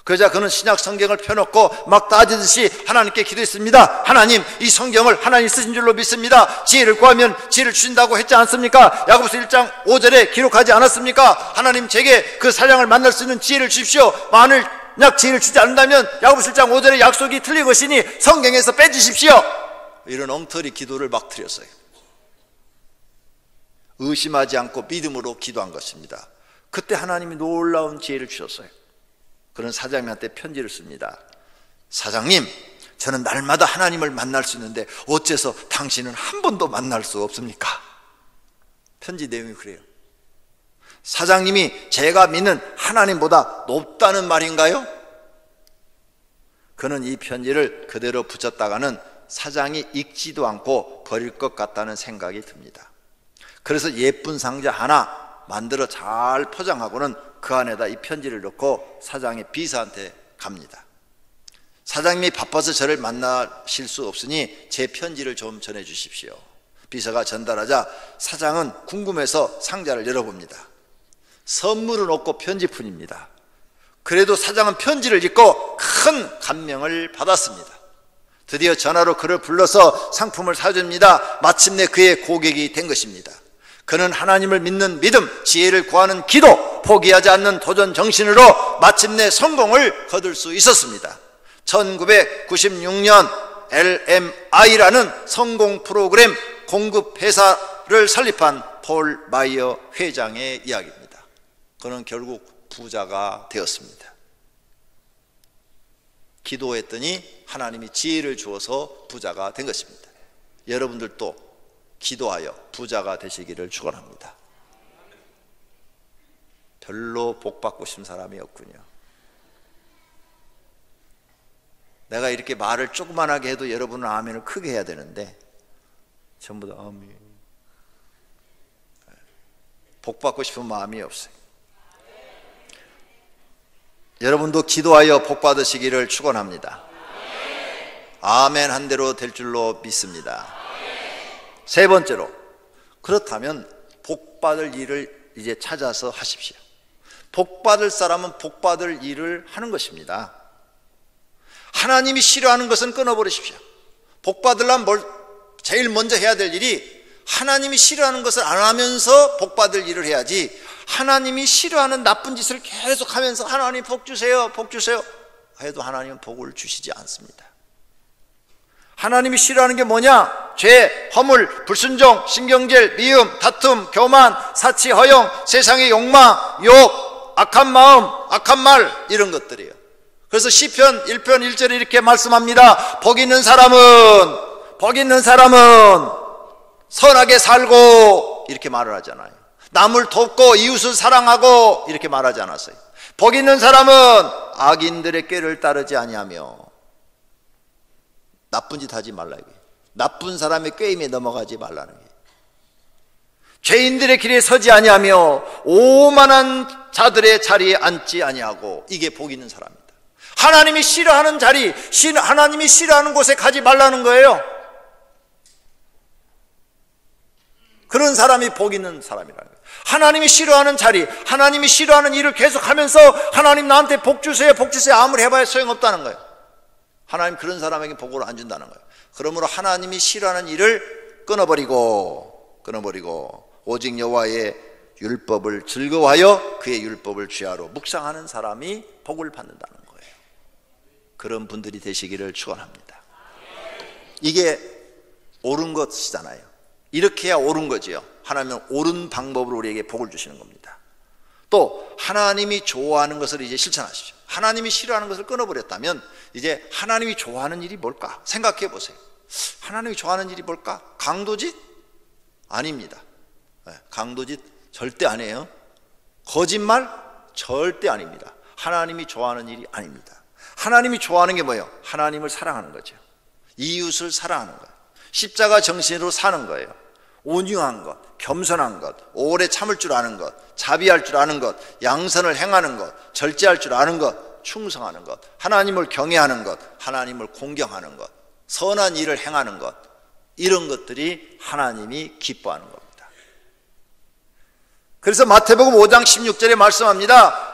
그러자 그는 신약 성경을 펴놓고 막 따지듯이 하나님께 기도했습니다. 하나님, 이 성경을 하나님 쓰신 줄로 믿습니다. 지혜를 구하면 지혜를 주신다고 했지 않습니까? 야고보서 1장 5절에 기록하지 않았습니까? 하나님, 제게 그 사랑을 만날 수 있는 지혜를 주십시오. 만약 지혜를 주지 않는다면 야고보서 1장 5절의 약속이 틀린 것이니 성경에서 빼주십시오. 이런 엉터리 기도를 막 드렸어요. 의심하지 않고 믿음으로 기도한 것입니다. 그때 하나님이 놀라운 지혜를 주셨어요. 그런 사장님한테 편지를 씁니다. 사장님, 저는 날마다 하나님을 만날 수 있는데 어째서 당신은 한 번도 만날 수 없습니까? 편지 내용이 그래요. 사장님이 제가 믿는 하나님보다 높다는 말인가요? 그는 이 편지를 그대로 붙였다가는 사장이 읽지도 않고 버릴 것 같다는 생각이 듭니다. 그래서 예쁜 상자 하나 만들어 잘 포장하고는 그 안에다 이 편지를 넣고 사장의 비서한테 갑니다. 사장님이 바빠서 저를 만나실 수 없으니 제 편지를 좀 전해 주십시오. 비서가 전달하자 사장은 궁금해서 상자를 열어봅니다. 선물은 없고 편지뿐입니다. 그래도 사장은 편지를 읽고 큰 감명을 받았습니다. 드디어 전화로 그를 불러서 상품을 사줍니다. 마침내 그의 고객이 된 것입니다. 그는 하나님을 믿는 믿음, 지혜를 구하는 기도, 포기하지 않는 도전 정신으로 마침내 성공을 거둘 수 있었습니다. 1996년 LMI라는 성공 프로그램 공급 회사를 설립한 폴 마이어 회장의 이야기입니다. 그는 결국 부자가 되었습니다. 기도했더니 하나님이 지혜를 주어서 부자가 된 것입니다. 여러분들도 기도하여 부자가 되시기를 축원합니다. 별로 복 받고 싶은 사람이 없군요. 내가 이렇게 말을 조그만하게 해도 여러분은 아멘을 크게 해야 되는데 전부 다 아멘. 복 받고 싶은 마음이 없어요. 여러분도 기도하여 복 받으시기를 축원합니다. 아멘 한 대로 될 줄로 믿습니다. 세 번째로, 그렇다면 복 받을 일을 이제 찾아서 하십시오. 복 받을 사람은 복 받을 일을 하는 것입니다. 하나님이 싫어하는 것은 끊어버리십시오. 복 받으려면 제일 먼저 해야 될 일이 하나님이 싫어하는 것을 안 하면서 복 받을 일을 해야지, 하나님이 싫어하는 나쁜 짓을 계속 하면서 하나님 복 주세요, 복 주세요 해도 하나님은 복을 주시지 않습니다. 하나님이 싫어하는 게 뭐냐? 죄, 허물, 불순종, 신경질, 미움, 다툼, 교만, 사치, 허영, 세상의 욕망, 욕, 악한 마음, 악한 말, 이런 것들이에요. 그래서 시편 1편 1절에 이렇게 말씀합니다. 복 있는 사람은 선하게 살고, 이렇게 말을 하잖아요. 남을 돕고 이웃을 사랑하고, 이렇게 말하지 않았어요. 복 있는 사람은 악인들의 꾀를 따르지 아니하며, 나쁜 짓 하지 말라, 이게. 나쁜 사람의 꾀임에 넘어가지 말라는 게. 죄인들의 길에 서지 아니하며 오만한 자들의 자리에 앉지 아니하고, 이게 복 있는 사람입니다. 하나님이 싫어하는 자리, 하나님이 싫어하는 곳에 가지 말라는 거예요. 그런 사람이 복 있는 사람이라는 거예요. 하나님이 싫어하는 자리, 하나님이 싫어하는 일을 계속하면서 하나님 나한테 복 주세요, 복 주세요 아무리 해봐야 소용없다는 거예요. 하나님 그런 사람에게 복을 안 준다는 거예요. 그러므로 하나님이 싫어하는 일을 끊어버리고 오직 여호와의 율법을 즐거워하여 그의 율법을 주야로 묵상하는 사람이 복을 받는다는 거예요. 그런 분들이 되시기를 축원합니다. 이게 옳은 것이잖아요. 이렇게 해야 옳은 거지요. 하나님은 옳은 방법으로 우리에게 복을 주시는 겁니다. 또 하나님이 좋아하는 것을 이제 실천하십시오. 하나님이 싫어하는 것을 끊어버렸다면 이제 하나님이 좋아하는 일이 뭘까? 생각해 보세요. 하나님이 좋아하는 일이 뭘까? 강도짓? 아닙니다. 강도짓 절대 아니에요. 거짓말 절대 아닙니다. 하나님이 좋아하는 일이 아닙니다. 하나님이 좋아하는 게 뭐예요? 하나님을 사랑하는 거죠. 이웃을 사랑하는 거예요. 십자가 정신으로 사는 거예요. 온유한 것, 겸손한 것, 오래 참을 줄 아는 것, 자비할 줄 아는 것, 양선을 행하는 것, 절제할 줄 아는 것, 충성하는 것, 하나님을 경외하는 것, 하나님을 공경하는 것, 선한 일을 행하는 것, 이런 것들이 하나님이 기뻐하는 겁니다. 그래서 마태복음 5장 16절에 말씀합니다.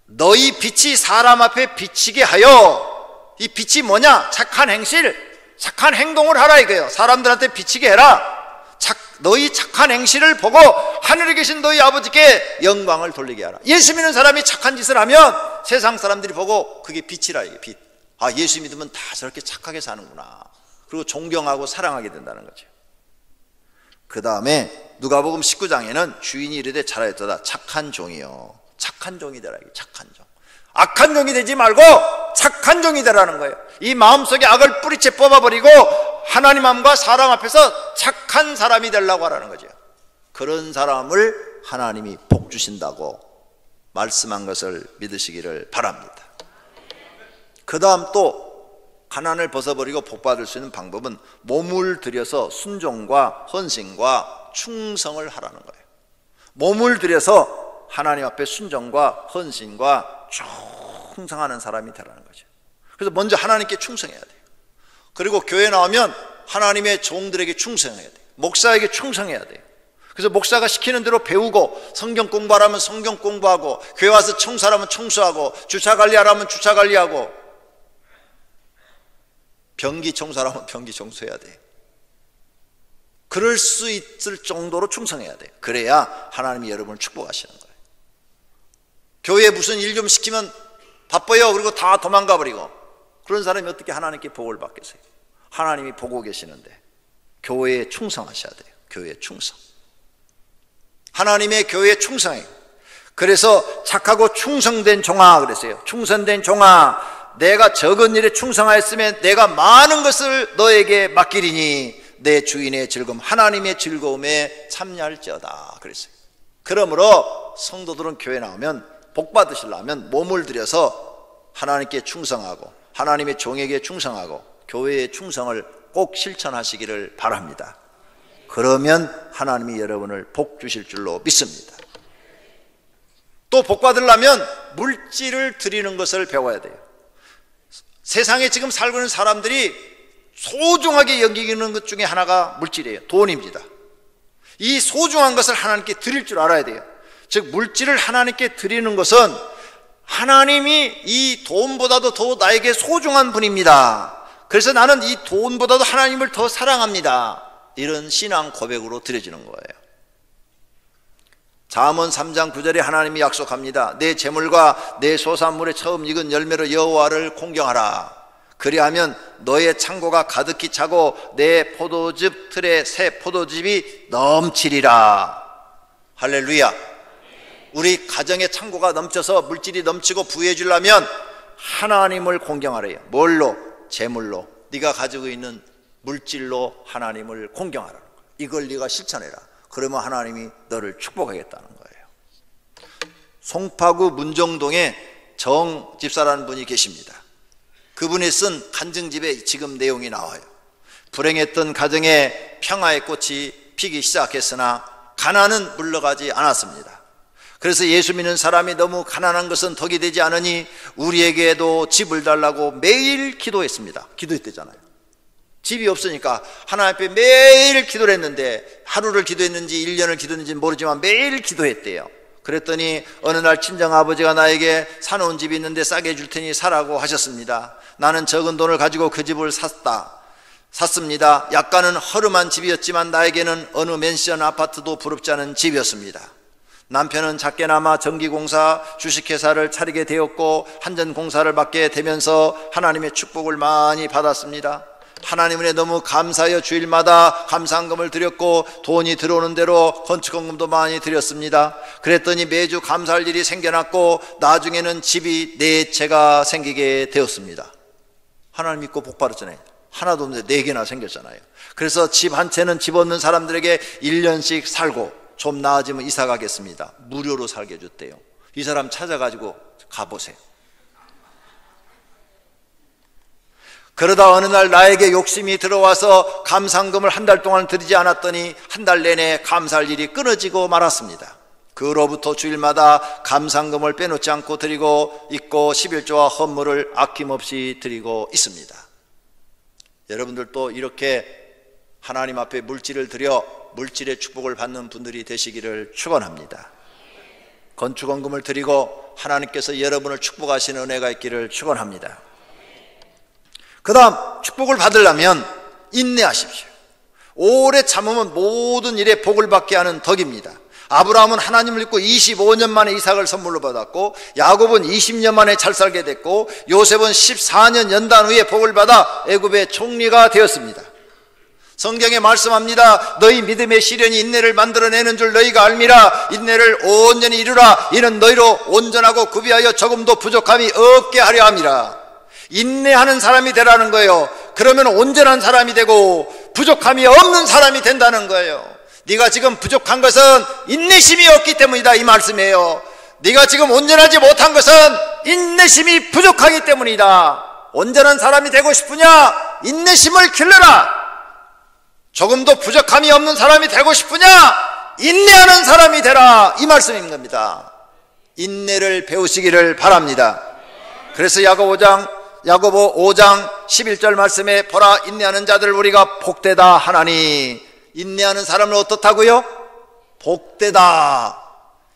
너희 빛이 사람 앞에 비치게 하여, 이 빛이 뭐냐? 착한 행실, 착한 행동을 하라 이거예요. 사람들한테 비치게 해라. 너희 착한 행실을 보고 하늘에 계신 너희 아버지께 영광을 돌리게 하라. 예수 믿는 사람이 착한 짓을 하면 세상 사람들이 보고 그게 빛이라, 이게 빛. 아, 예수 믿으면 다 저렇게 착하게 사는구나. 그리고 존경하고 사랑하게 된다는 거죠. 그 다음에 누가복음 19장에는 주인이 이르되 잘하였도다. 착한 종이요, 착한 종이 되라. 착한 종. 악한 종이 되지 말고 착한 종이 되라는 거예요. 이 마음속에 악을 뿌리채 뽑아버리고 하나님 앞과 사람 앞에서 착한 사람이 되려고 하라는 거죠. 그런 사람을 하나님이 복 주신다고 말씀한 것을 믿으시기를 바랍니다. 그 다음 또 가난을 벗어버리고 복 받을 수 있는 방법은 몸을 들여서 순종과 헌신과 충성을 하라는 거예요. 몸을 들여서 하나님 앞에 순종과 헌신과 충성하는 사람이 되라는 거죠. 그래서 먼저 하나님께 충성해야 돼요. 그리고 교회 나오면 하나님의 종들에게 충성해야 돼요. 목사에게 충성해야 돼요. 그래서 목사가 시키는 대로 배우고, 성경 공부하라면 성경 공부하고, 교회 와서 청소하라면 청소하고, 주차 관리하라면 주차 관리하고, 변기 청소하라면 변기 청소해야 돼요. 그럴 수 있을 정도로 충성해야 돼요. 그래야 하나님이 여러분을 축복하시는 거예요. 교회에 무슨 일 좀 시키면 바빠요. 그리고 다 도망가 버리고, 그런 사람이 어떻게 하나님께 복을 받겠어요? 하나님이 보고 계시는데 교회에 충성하셔야 돼요. 교회에 충성. 하나님의 교회에 충성해요. 그래서 착하고 충성된 종아 그랬어요. 충성된 종아, 내가 적은 일에 충성하였으면 내가 많은 것을 너에게 맡기리니 내 주인의 즐거움, 하나님의 즐거움에 참여할지어다 그랬어요. 그러므로 성도들은 교회 나오면 복 받으시려면 몸을 들여서 하나님께 충성하고 하나님의 종에게 충성하고 교회의 충성을 꼭 실천하시기를 바랍니다. 그러면 하나님이 여러분을 복 주실 줄로 믿습니다. 또 복 받으려면 물질을 드리는 것을 배워야 돼요. 세상에 지금 살고 있는 사람들이 소중하게 여기는 것 중에 하나가 물질이에요. 돈입니다. 이 소중한 것을 하나님께 드릴 줄 알아야 돼요. 즉 물질을 하나님께 드리는 것은 하나님이 이 돈보다도 더 나에게 소중한 분입니다. 그래서 나는 이 돈보다도 하나님을 더 사랑합니다. 이런 신앙 고백으로 드려지는 거예요. 잠언 3장 9절에 하나님이 약속합니다. 내 재물과 내 소산물의 처음 익은 열매로 여호와를 공경하라. 그리하면 너의 창고가 가득히 차고 내 포도즙 틀에 새 포도즙이 넘치리라. 할렐루야. 우리 가정의 창고가 넘쳐서 물질이 넘치고 부유해 주려면 하나님을 공경하래요. 뭘로? 재물로. 네가 가지고 있는 물질로 하나님을 공경하라는 거예요. 이걸 네가 실천해라. 그러면 하나님이 너를 축복하겠다는 거예요. 송파구 문정동에 정 집사라는 분이 계십니다. 그분이 쓴 간증집에 지금 내용이 나와요. 불행했던 가정에 평화의 꽃이 피기 시작했으나 가난은 물러가지 않았습니다. 그래서 예수 믿는 사람이 너무 가난한 것은 덕이 되지 않으니 우리에게도 집을 달라고 매일 기도했습니다. 기도했대잖아요. 집이 없으니까 하나님 앞에 매일 기도를 했는데, 하루를 기도했는지 1년을 기도했는지 모르지만 매일 기도했대요. 그랬더니 어느 날 친정아버지가 나에게 사놓은 집이 있는데 싸게 해줄 테니 사라고 하셨습니다. 나는 적은 돈을 가지고 그 집을 샀습니다. 약간은 허름한 집이었지만 나에게는 어느 맨션 아파트도 부럽지 않은 집이었습니다. 남편은 작게나마 전기공사 주식회사를 차리게 되었고 한전공사를 맡게 되면서 하나님의 축복을 많이 받았습니다. 하나님 은혜 너무 감사하여 주일마다 감사한금을 드렸고 돈이 들어오는 대로 건축헌금도 많이 드렸습니다. 그랬더니 매주 감사할 일이 생겨났고 나중에는 집이 4채가 생기게 되었습니다. 하나님 믿고 복 받았잖아요. 하나도 없는데 4개나 생겼잖아요. 그래서 집 한 채는 집 없는 사람들에게 1년씩 살고 좀 나아지면 이사 가겠습니다. 무료로 살게 해줬대요. 이 사람 찾아가지고 가보세요. 그러다 어느 날 나에게 욕심이 들어와서 감상금을 한 달 동안 드리지 않았더니 한 달 내내 감사할 일이 끊어지고 말았습니다. 그로부터 주일마다 감상금을 빼놓지 않고 드리고 있고 11조와 헌물을 아낌없이 드리고 있습니다. 여러분들도 이렇게 하나님 앞에 물질을 드려 물질의 축복을 받는 분들이 되시기를 축원합니다. 건축원금을 드리고 하나님께서 여러분을 축복하시는 은혜가 있기를 축원합니다. 그 다음 축복을 받으려면 인내하십시오. 오래 참으면 모든 일에 복을 받게 하는 덕입니다. 아브라함은 하나님을 믿고 25년 만에 이삭을 선물로 받았고, 야곱은 20년 만에 잘 살게 됐고, 요셉은 14년 연단 후에 복을 받아 애굽의 총리가 되었습니다. 성경에 말씀합니다. 너희 믿음의 시련이 인내를 만들어내는 줄 너희가 알미라. 인내를 온전히 이루라. 이는 너희로 온전하고 구비하여 조금도 부족함이 없게 하려 함이라. 인내하는 사람이 되라는 거예요. 그러면 온전한 사람이 되고 부족함이 없는 사람이 된다는 거예요. 네가 지금 부족한 것은 인내심이 없기 때문이다, 이 말씀이에요. 네가 지금 온전하지 못한 것은 인내심이 부족하기 때문이다. 온전한 사람이 되고 싶으냐? 인내심을 길러라. 조금도 부족함이 없는 사람이 되고 싶으냐? 인내하는 사람이 되라, 이 말씀인 겁니다. 인내를 배우시기를 바랍니다. 그래서 야고보 5장 11절 말씀에 보라, 인내하는 자들을 우리가 복되다 하나니. 인내하는 사람은 어떻다고요? 복되다.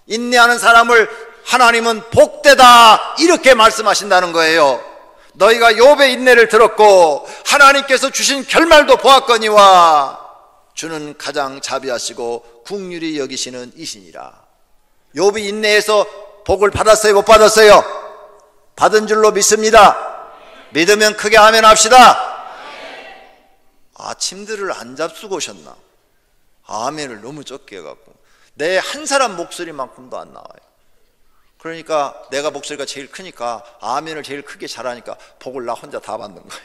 인내하는 사람을 하나님은 복되다, 이렇게 말씀하신다는 거예요. 너희가 욥의 인내를 들었고 하나님께서 주신 결말도 보았거니와 주는 가장 자비하시고 긍휼히 여기시는 이시니라. 욥이 인내해서 복을 받았어요, 못 받았어요? 받은 줄로 믿습니다. 믿으면 크게 아멘 합시다. 침들을 안 잡수고 오셨나? 아멘을 너무 적게 해갖고 내 한 사람 목소리만큼도 안 나와요. 그러니까 내가 목소리가 제일 크니까 아멘을 제일 크게 잘하니까 복을 나 혼자 다 받는 거예요.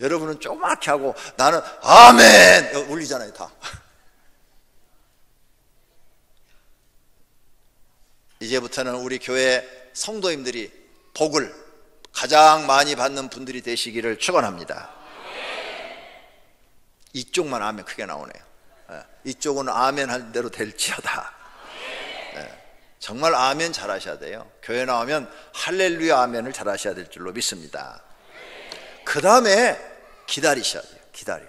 여러분은 조그맣게 하고 나는 아멘 울리잖아요, 다. 이제부터는 우리 교회 성도님들이 복을 가장 많이 받는 분들이 되시기를 축원합니다. 이쪽만 아멘 크게 나오네요. 이쪽은 아멘 할 대로 될지어다. 정말 아멘 잘하셔야 돼요. 교회 나오면 할렐루야 아멘을 잘하셔야 될 줄로 믿습니다. 그 다음에 기다리셔야 돼요. 기다려.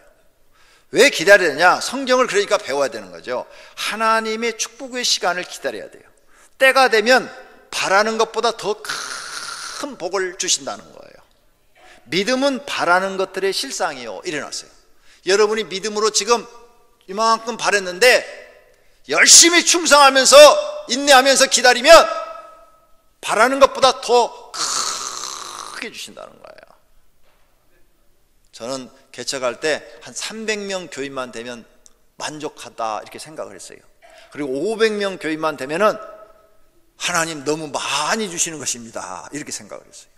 왜 기다려야 되냐? 성경을 그러니까 배워야 되는 거죠. 하나님의 축복의 시간을 기다려야 돼요. 때가 되면 바라는 것보다 더 큰 복을 주신다는 거예요. 믿음은 바라는 것들의 실상이요, 일어났어요. 여러분이 믿음으로 지금 이만큼 바랬는데 열심히 충성하면서 인내하면서 기다리면 바라는 것보다 더 크게 주신다는 거예요. 저는 개척할 때 한 300명 교인만 되면 만족하다, 이렇게 생각을 했어요. 그리고 500명 교인만 되면은 하나님 너무 많이 주시는 것입니다, 이렇게 생각을 했어요.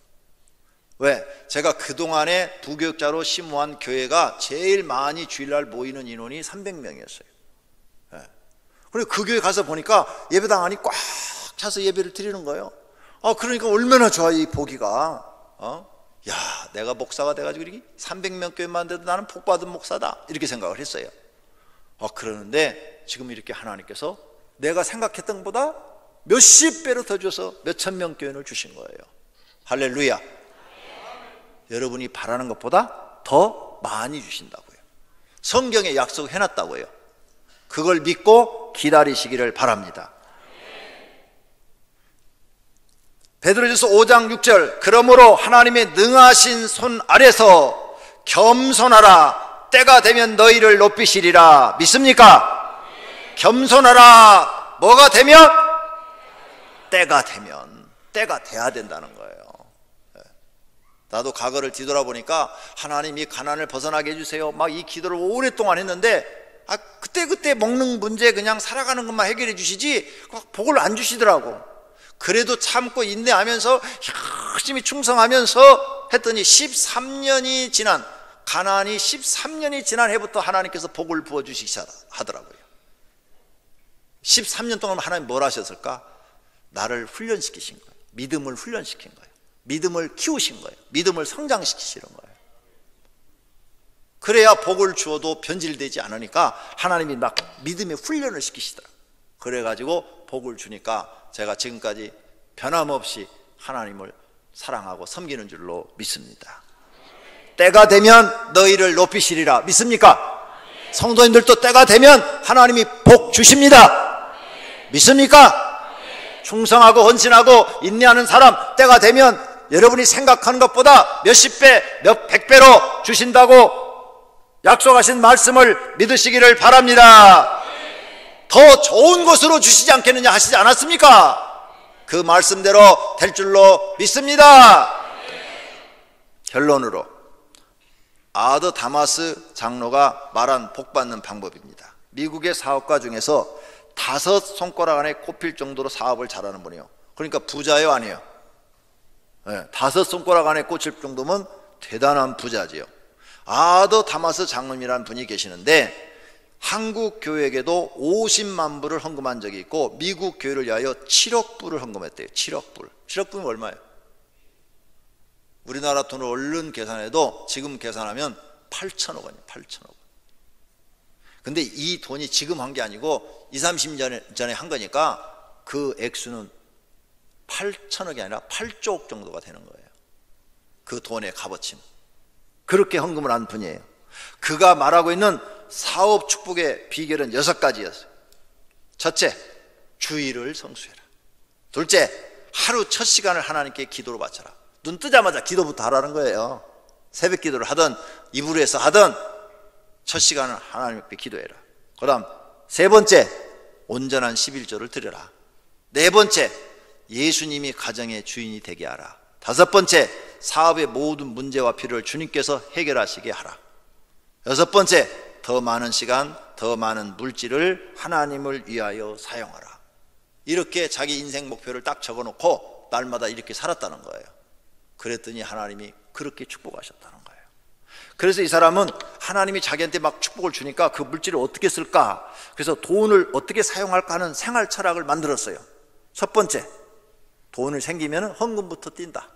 왜? 제가 그동안에 부교육자로 심무한 교회가 제일 많이 주일날 모이는 인원이 300명이었어요. 그리고 그 교회 가서 보니까 예배당 안이 꽉 차서 예배를 드리는 거예요. 그러니까 얼마나 좋아, 이 보기가. 야, 내가 목사가 돼가지고 이렇게 300명 교회만 돼도 나는 복받은 목사다, 이렇게 생각을 했어요. 그러는데 지금 이렇게 하나님께서 내가 생각했던 것보다 몇십 배로 더 줘서 몇천 명 교인을 주신 거예요. 할렐루야. 여러분이 바라는 것보다 더 많이 주신다고요. 성경에 약속해놨다고요. 그걸 믿고 기다리시기를 바랍니다. 베드로전서 5장 6절, 그러므로 하나님의 능하신 손 아래서 겸손하라. 때가 되면 너희를 높이시리라. 믿습니까? 겸손하라. 뭐가 되면? 때가 되면. 때가 돼야 된다는 거예요. 나도 과거를 뒤돌아보니까 하나님이 가난을 벗어나게 해주세요, 막 이 기도를 오랫동안 했는데 그때 먹는 문제 그냥 살아가는 것만 해결해 주시지 복을 안 주시더라고. 그래도 참고 인내하면서 열심히 충성하면서 했더니 13년이 지난, 가나안이 13년이 지난 해부터 하나님께서 복을 부어주시기 하더라고요. 13년 동안 하나님 뭘 하셨을까? 나를 훈련시키신 거예요. 믿음을 훈련시킨 거예요. 믿음을 키우신 거예요. 믿음을 성장시키시는 거예요. 그래야 복을 주어도 변질되지 않으니까 하나님이 막 믿음의 훈련을 시키시더라. 그래가지고 복을 주니까 제가 지금까지 변함없이 하나님을 사랑하고 섬기는 줄로 믿습니다. 때가 되면 너희를 높이시리라. 믿습니까? 성도님들도 때가 되면 하나님이 복 주십니다. 믿습니까? 충성하고 헌신하고 인내하는 사람, 때가 되면 여러분이 생각하는 것보다 몇십 배, 몇 백 배로 주신다고 약속하신 말씀을 믿으시기를 바랍니다. 더 좋은 것으로 주시지 않겠느냐 하시지 않았습니까? 그 말씀대로 될 줄로 믿습니다. 결론으로 아더 다마스 장로가 말한 복받는 방법입니다. 미국의 사업가 중에서 5 손가락 안에 꼽힐 정도로 사업을 잘하는 분이에요. 그러니까 부자예요, 아니에요? 네, 5 손가락 안에 꽂힐 정도면 대단한 부자지요. 아더 다마스 장로님이라는 분이 계시는데 한국 교회에게도 50만 불을 헌금한 적이 있고 미국 교회를 위하여 7억 불을 헌금했대요. 7억 불. 7억 불은 얼마예요? 우리나라 돈을 얼른 계산해도 지금 계산하면 8천억 원이에요. 8천억 원. 근데 이 돈이 지금 한 게 아니고 20, 30년 전에 한 거니까 그 액수는 8천억이 아니라 8조억 정도가 되는 거예요. 그 돈의 값어치는. 그렇게 헌금을 한 분이에요. 그가 말하고 있는 사업 축복의 비결은 6가지였어요. 첫째, 주의를 성수해라. 둘째, 하루 첫 시간을 하나님께 기도로 바쳐라. 눈 뜨자마자 기도부터 하라는 거예요. 새벽 기도를 하든 이불에서 하든 첫 시간을 하나님께 기도해라. 그 다음 세 번째, 온전한 11조를 드려라. 네 번째, 예수님이 가정의 주인이 되게 하라. 다섯 번째, 사업의 모든 문제와 필요를 주님께서 해결하시게 하라. 여섯 번째, 더 많은 시간, 더 많은 물질을 하나님을 위하여 사용하라. 이렇게 자기 인생 목표를 딱 적어놓고 날마다 이렇게 살았다는 거예요. 그랬더니 하나님이 그렇게 축복하셨다는 거예요. 그래서 이 사람은 하나님이 자기한테 막 축복을 주니까 그 물질을 어떻게 쓸까? 그래서 돈을 어떻게 사용할까 하는 생활 철학을 만들었어요. 첫 번째, 돈을 생기면 헌금부터 뛴다.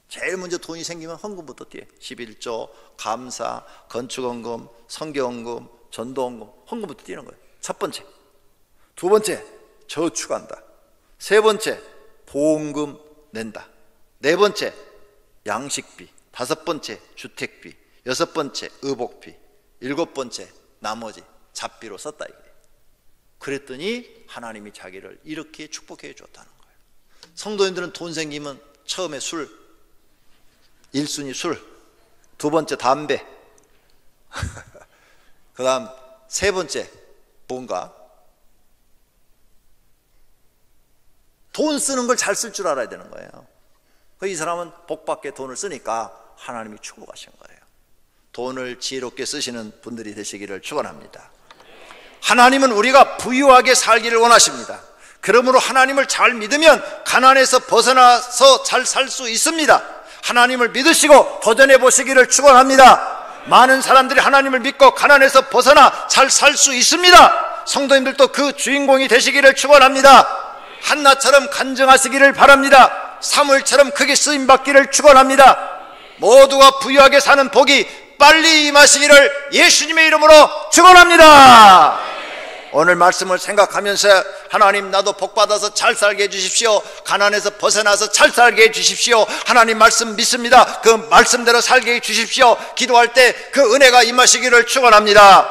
제일 먼저 돈이 생기면 헌금부터 뛰어. 11조, 감사, 건축헌금, 성교헌금, 전도헌금, 헌금부터 뛰는 거예요. 첫 번째. 두 번째, 저축한다. 세 번째, 보험금 낸다. 네 번째, 양식비. 다섯 번째, 주택비. 여섯 번째, 의복비. 일곱 번째, 나머지 잡비로 썼다 이거예요. 그랬더니 하나님이 자기를 이렇게 축복해 줬다는 거예요. 성도님들은 돈 생기면 처음에 술, 1순위 술, 두 번째 담배, 그 다음 세 번째 뭔가 돈 쓰는 걸 잘 쓸 줄 알아야 되는 거예요. 이 사람은 복받게 돈을 쓰니까 하나님이 축복하신 거예요. 돈을 지혜롭게 쓰시는 분들이 되시기를 축원합니다. 하나님은 우리가 부유하게 살기를 원하십니다. 그러므로 하나님을 잘 믿으면 가난에서 벗어나서 잘 살 수 있습니다. 하나님을 믿으시고 도전해 보시기를 축원합니다. 많은 사람들이 하나님을 믿고 가난에서 벗어나 잘 살 수 있습니다. 성도님들도 그 주인공이 되시기를 축원합니다. 한나처럼 간증하시기를 바랍니다. 사무엘처럼 크게 쓰임받기를 축원합니다. 모두가 부유하게 사는 복이 빨리 임하시기를 예수님의 이름으로 축원합니다. 오늘 말씀을 생각하면서 하나님, 나도 복받아서 잘 살게 해주십시오. 가난에서 벗어나서 잘 살게 해주십시오. 하나님 말씀 믿습니다. 그 말씀대로 살게 해주십시오. 기도할 때 그 은혜가 임하시기를 축원합니다.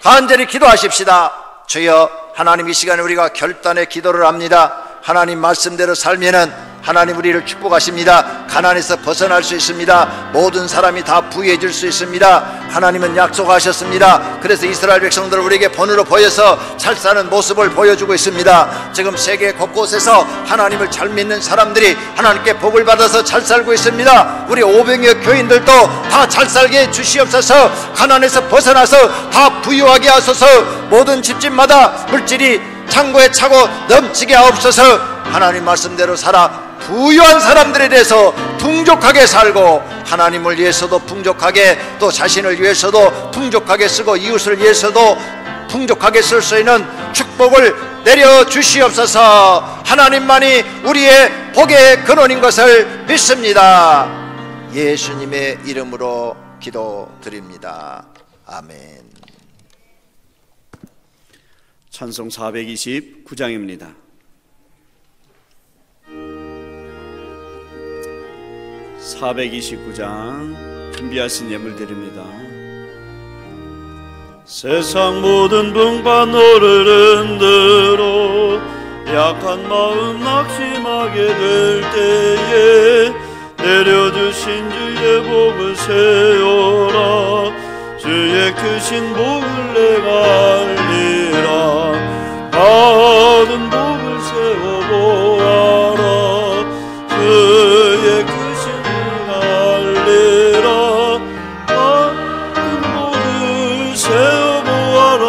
간절히 기도하십시다. 주여, 하나님 이 시간에 우리가 결단의 기도를 합니다. 하나님 말씀대로 살면은 하나님 우리를 축복하십니다. 가난에서 벗어날 수 있습니다. 모든 사람이 다 부유해질 수 있습니다. 하나님은 약속하셨습니다. 그래서 이스라엘 백성들을 우리에게 본으로 보여서 잘 사는 모습을 보여주고 있습니다. 지금 세계 곳곳에서 하나님을 잘 믿는 사람들이 하나님께 복을 받아서 잘 살고 있습니다. 우리 500여 교인들도 다 잘 살게 해주시옵소서. 가난에서 벗어나서 다 부유하게 하소서. 모든 집집마다 물질이 창고에 차고 넘치게 하옵소서. 하나님 말씀대로 살아 부유한 사람들에 대해서 풍족하게 살고 하나님을 위해서도 풍족하게, 또 자신을 위해서도 풍족하게 쓰고 이웃을 위해서도 풍족하게 쓸 수 있는 축복을 내려 주시옵소서. 하나님만이 우리의 복의 근원인 것을 믿습니다. 예수님의 이름으로 기도드립니다. 아멘. 찬송 429장입니다. 429장 준비하신 예물 드립니다. 세상 모든 분과 너를 흔들어 약한 마음 낙심하게 될 때에 내려주신 주의 복을 세워라. 주의 크신 복을 내가 알리라. 받은 복을 세워보아라. 주의 크신 복을 알리라. 받은 복을 세워보아라.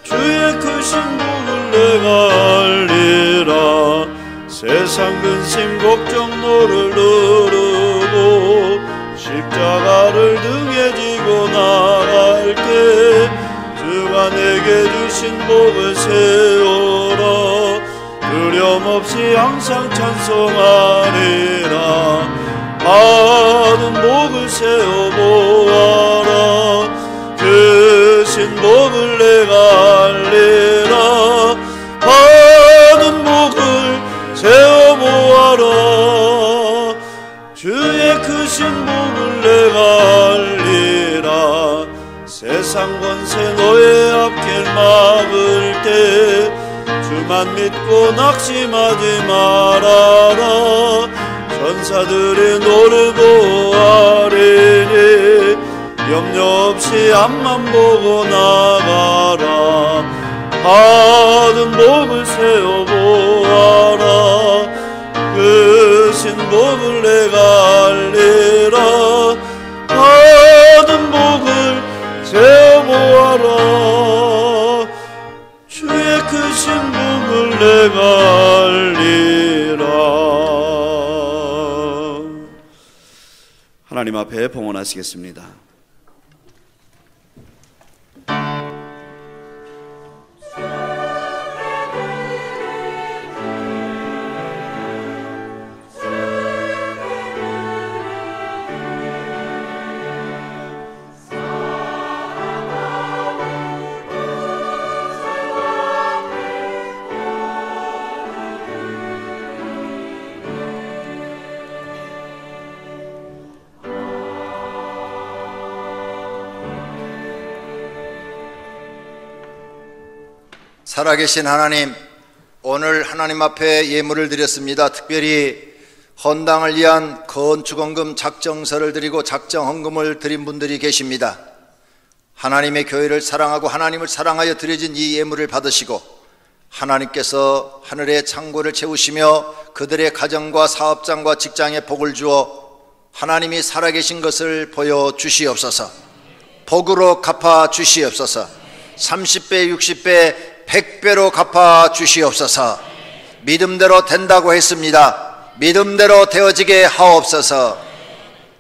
주의 크신 복을 내가 알리라. 세상 근심 걱정 너를 누르고 십자가를 등에 지고 나갈게. 주가 내게 주신 복을 세워라. 두려움 없이 항상 찬송하리라. 받은 복을 세워보아라. 크신 복을 내가 알리라. 받은 복을 세워보아라. 주의 크신 복을 내가 알리라. 세상 권세 너의 앞길 막을 때 주만 믿고 낙심하지 말아라. 천사들이 너를 보호하리니 염려 없이 앞만 보고 나가라. 받은 복을 세워보아라. 크신 복을 내가 알리라. 받은 복을 세워보아라. 주의 크신 복을 내가 알리라. 하나님 앞에 봉헌하시겠습니다. 살아계신 하나님, 오늘 하나님 앞에 예물을 드렸습니다. 특별히 헌당을 위한 건축헌금 작정서를 드리고 작정헌금을 드린 분들이 계십니다. 하나님의 교회를 사랑하고 하나님을 사랑하여 드려진 이 예물을 받으시고 하나님께서 하늘의 창고를 채우시며 그들의 가정과 사업장과 직장에 복을 주어 하나님이 살아계신 것을 보여주시옵소서. 복으로 갚아주시옵소서. 30배, 60배, 100배로 갚아주시옵소서. 믿음대로 된다고 했습니다. 믿음대로 되어지게 하옵소서.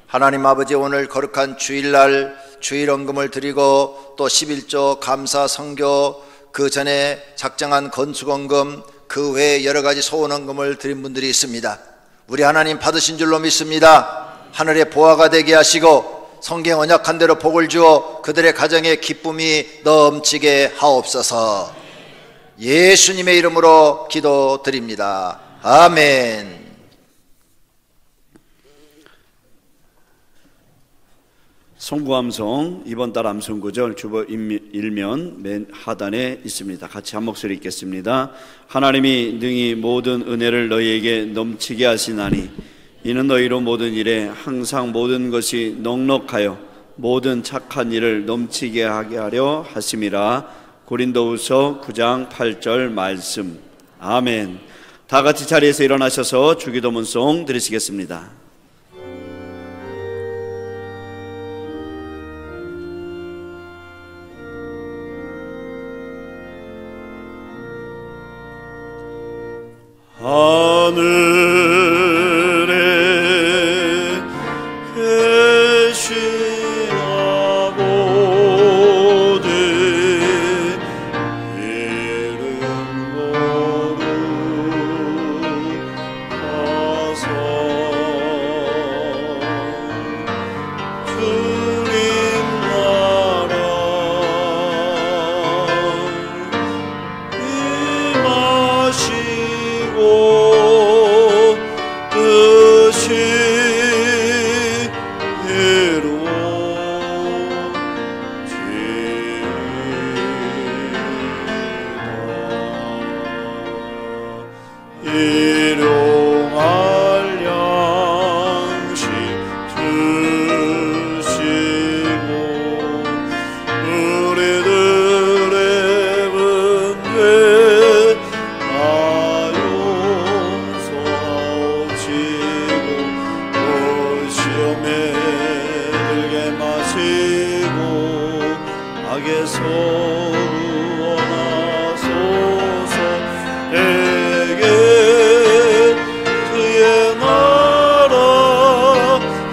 하나님 아버지, 오늘 거룩한 주일날 주일헌금을 드리고 또 11조 감사 선교, 그 전에 작정한 건축헌금, 그 외에 여러 가지 소원헌금을 드린 분들이 있습니다. 우리 하나님 받으신 줄로 믿습니다. 하늘의 보화가 되게 하시고 성경 언약한 대로 복을 주어 그들의 가정에 기쁨이 넘치게 하옵소서. 예수님의 이름으로 기도드립니다. 아멘. 송구함송 이번 달 암송구절 주보 일면 맨 하단에 있습니다. 같이 한 목소리 읽겠습니다. 하나님이 능히 모든 은혜를 너희에게 넘치게 하시나니 이는 너희로 모든 일에 항상 모든 것이 넉넉하여 모든 착한 일을 넘치게 하게 하려 하심이라. 고린도후서 9장 8절 말씀. 아멘. 다 같이 자리에서 일어나셔서 주기도문송 드리시겠습니다. 하늘에 계신 아버지 구원하소서. 내게 그의 나라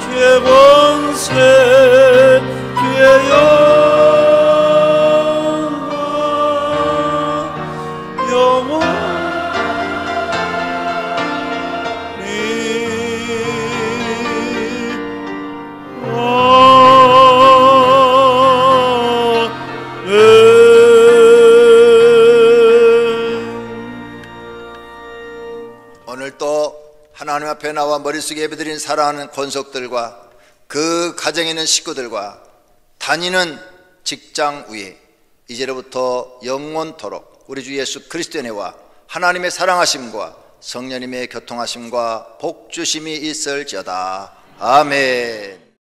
주의 권세 주의 영원 오늘 또 하나님 앞에 나와 머릿속에 예배드린 사랑하는 권속들과 그 가정에 있는 식구들과 다니는 직장 위에 이제로부터 영원토록 우리 주 예수 그리스도의 은혜와 하나님의 사랑하심과 성령님의 교통하심과 복주심이 있을지어다. 아멘.